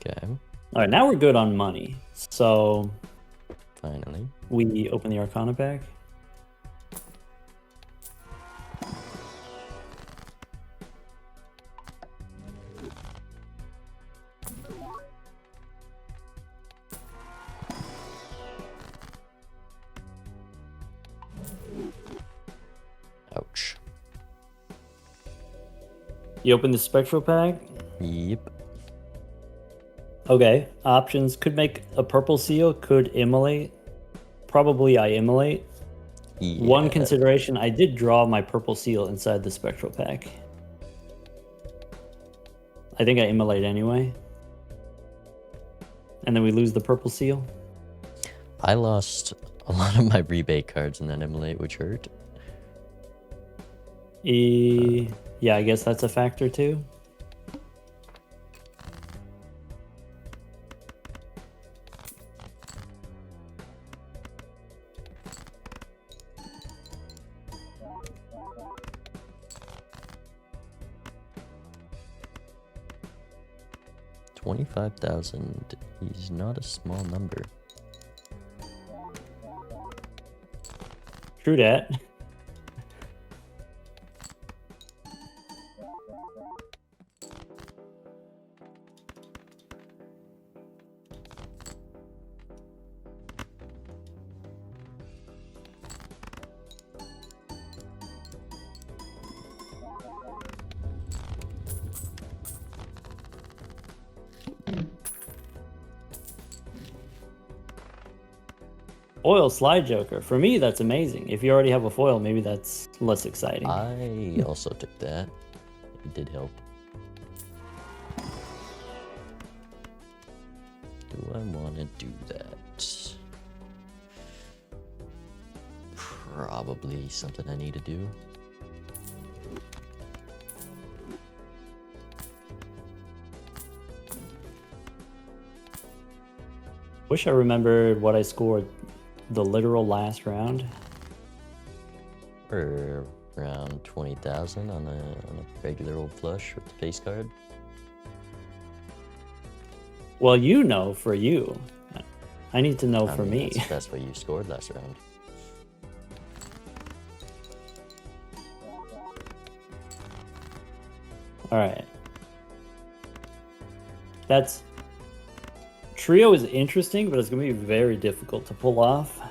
Okay. All right, now we're good on money. So Finally. we open the Arcana pack. Ouch. You open the Spectral pack. Yep. Okay, options. Could make a purple seal, could immolate. Probably I immolate. Yeah. One consideration, I did draw my purple seal inside the Spectral pack. I think I immolate anyway. And then we lose the purple seal. I lost a lot of my rebate cards in that immolate, which hurt. Yeah, I guess that's a factor too. $25,000 is not a small number. True that. Foil slide joker. For me, that's amazing. If you already have a foil, maybe that's less exciting. I also took that. It did help. Do I want to do that? probably something I need to do. Wish I remembered what I scored the literal last round. Or around 20,000 on a regular old flush with the face card. Well, you know, for you. I need to know for me. That's what you scored last round. All right. That's trio is interesting, but it's gonna be very difficult to pull off. Right.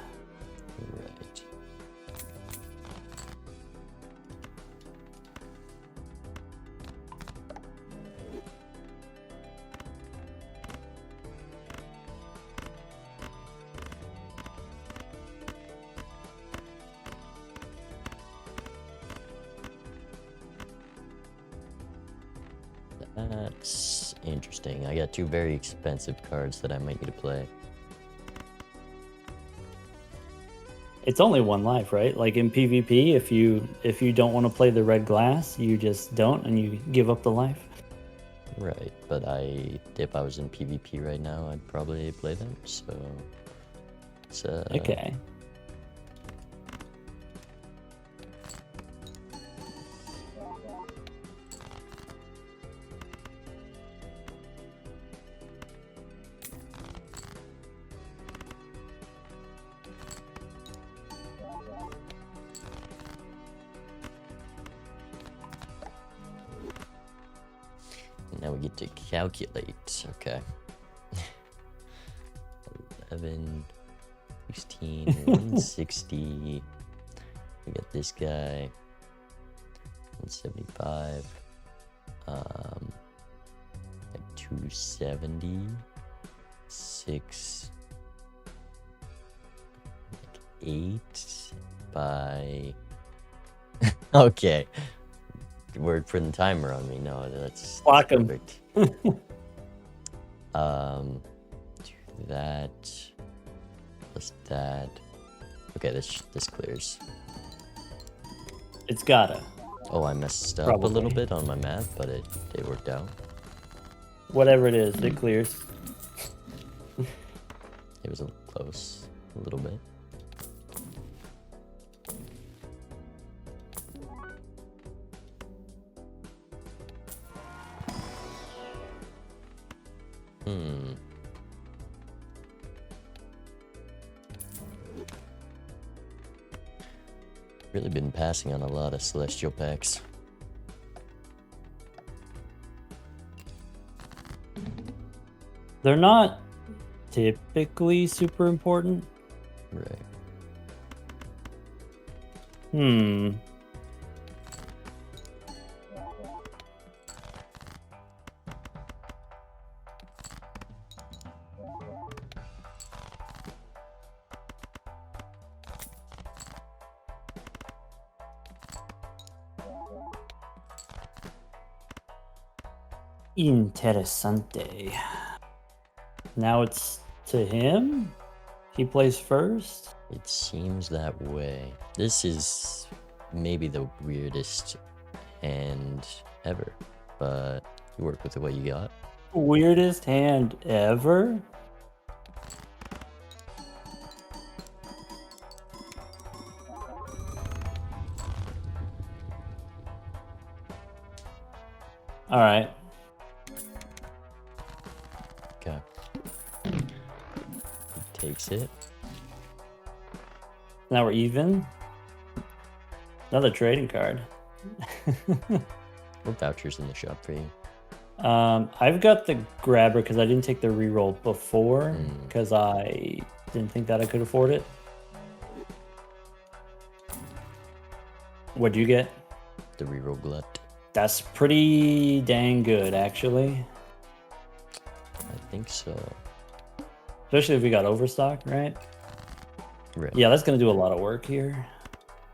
That's interesting. I got two very expensive cards that I might need to play. It's only one life, right? Like in PvP, if you don't want to play the red glass, you just don't and you give up the life. Right, but if I was in PvP right now, I'd probably play them, so it's Okay. Now we get to calculate. Okay. 11, 16, 160. We got this guy. 175. Like 270. 6. Like 8 by. Okay. We're putting timer on me. No, that's Block 'em. perfect. Do that plus that. Okay, this clears. It's gotta. Oh, I messed up a Probably. little bit on my math, but it worked out. Whatever it is, it clears. It was close, a little bit. Really been passing on a lot of celestial packs. They're not typically super important. Right. Interessante. Now it's to him? He plays first? It seems that way. This is maybe the weirdest hand ever, but you work with what you got. Weirdest hand ever? All right. Okay. He takes it. Now we're even. Another trading card. What vouchers in the shop for you? I've got the grabber because I didn't take the reroll before because I didn't think that I could afford it. What'd you get? The reroll glut. That's pretty dang good, actually. I think so. Especially if we got overstock, right? Right. Yeah, that's gonna do a lot of work here.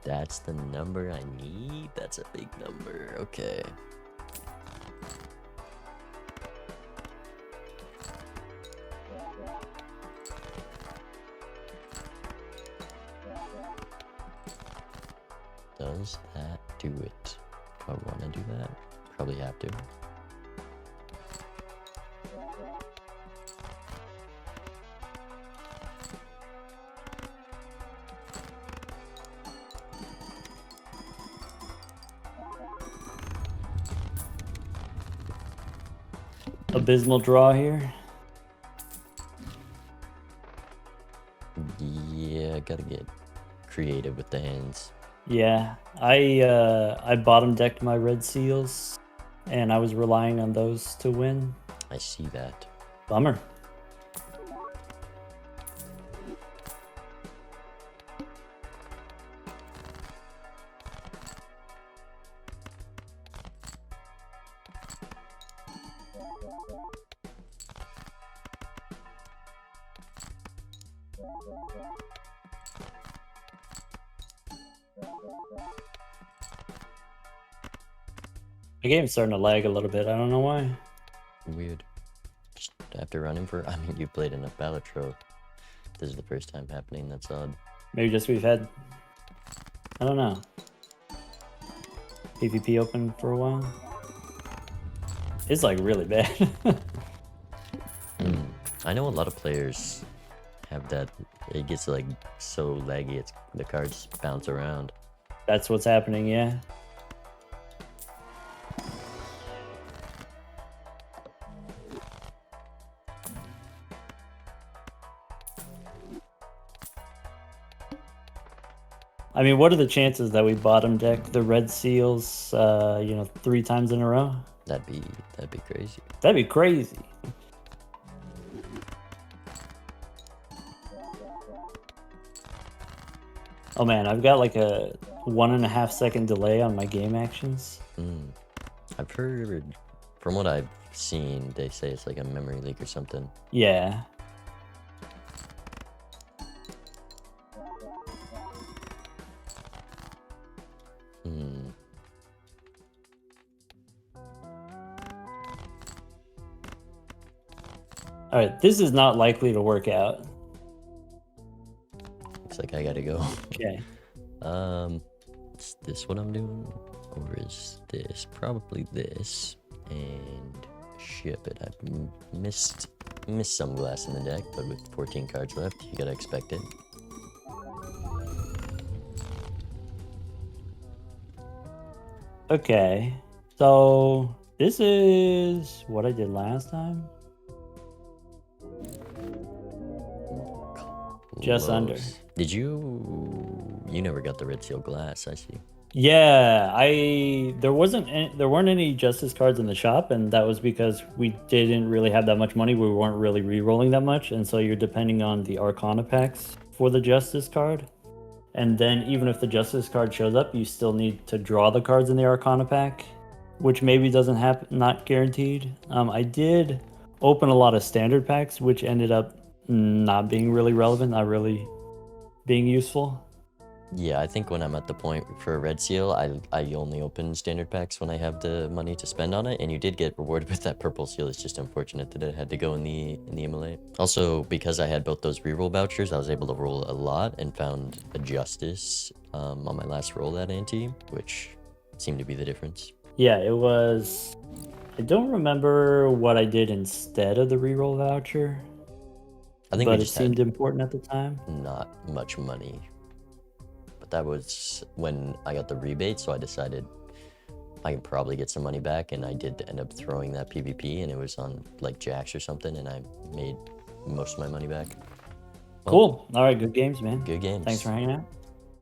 That's the number I need? That's a big number. Okay. Does that do it? Do I want to do that? Probably have to. Abysmal draw here. Yeah, gotta get creative with the hands. Yeah, I bottom decked my red seals, and I was relying on those to win. I see that. Bummer. The game's starting to lag a little bit. I don't know why. Weird. Just after running for, I mean, you played enough Balatro. This is the first time happening. That's odd. Maybe just we've had, I don't know, PvP open for a while. It's like really bad. I know a lot of players have that. It gets like so laggy. It's the cards bounce around. That's what's happening, yeah. I mean, what are the chances that we bottom deck the red seals, 3 times in a row? That'd be crazy. That'd be crazy. Oh man, I've got like a 1.5 second delay on my game actions. I've heard, from what I've seen, they say it's like a memory leak or something. Yeah. All right, this is not likely to work out. Looks like I gotta go. Okay. Is this what I'm doing? Or is this? Probably this. And ship it. I've missed some glass in the deck, but with 14 cards left, you gotta expect it. Okay. So this is what I did last time. Just under. Did you never got the red seal glass, I see. Yeah, there weren't any justice cards in the shop, and that was because we didn't really have that much money. We weren't really re-rolling that much, and so you're depending on the Arcana packs for the justice card. And then even if the justice card shows up, you still need to draw the cards in the Arcana pack, which maybe doesn't happen, not guaranteed. I did open a lot of standard packs, which ended up not being really relevant, not really being useful. Yeah, I think when I'm at the point for a red seal, I only open standard packs when I have the money to spend on it, and you did get rewarded with that purple seal. It's just unfortunate that it had to go in the immolate. Also, because I had both those reroll vouchers, I was able to roll a lot and found a justice on my last roll at ante, which seemed to be the difference. Yeah, it was. I don't remember what I did instead of the reroll voucher. I think but we it just seemed had important at the time. not much money. But that was when I got the rebate, so I decided I can probably get some money back, and I did end up throwing that PvP, and it was on like jacks or something, and I made most of my money back. Well, Cool. All right, good games, man. good games. Thanks for hanging out.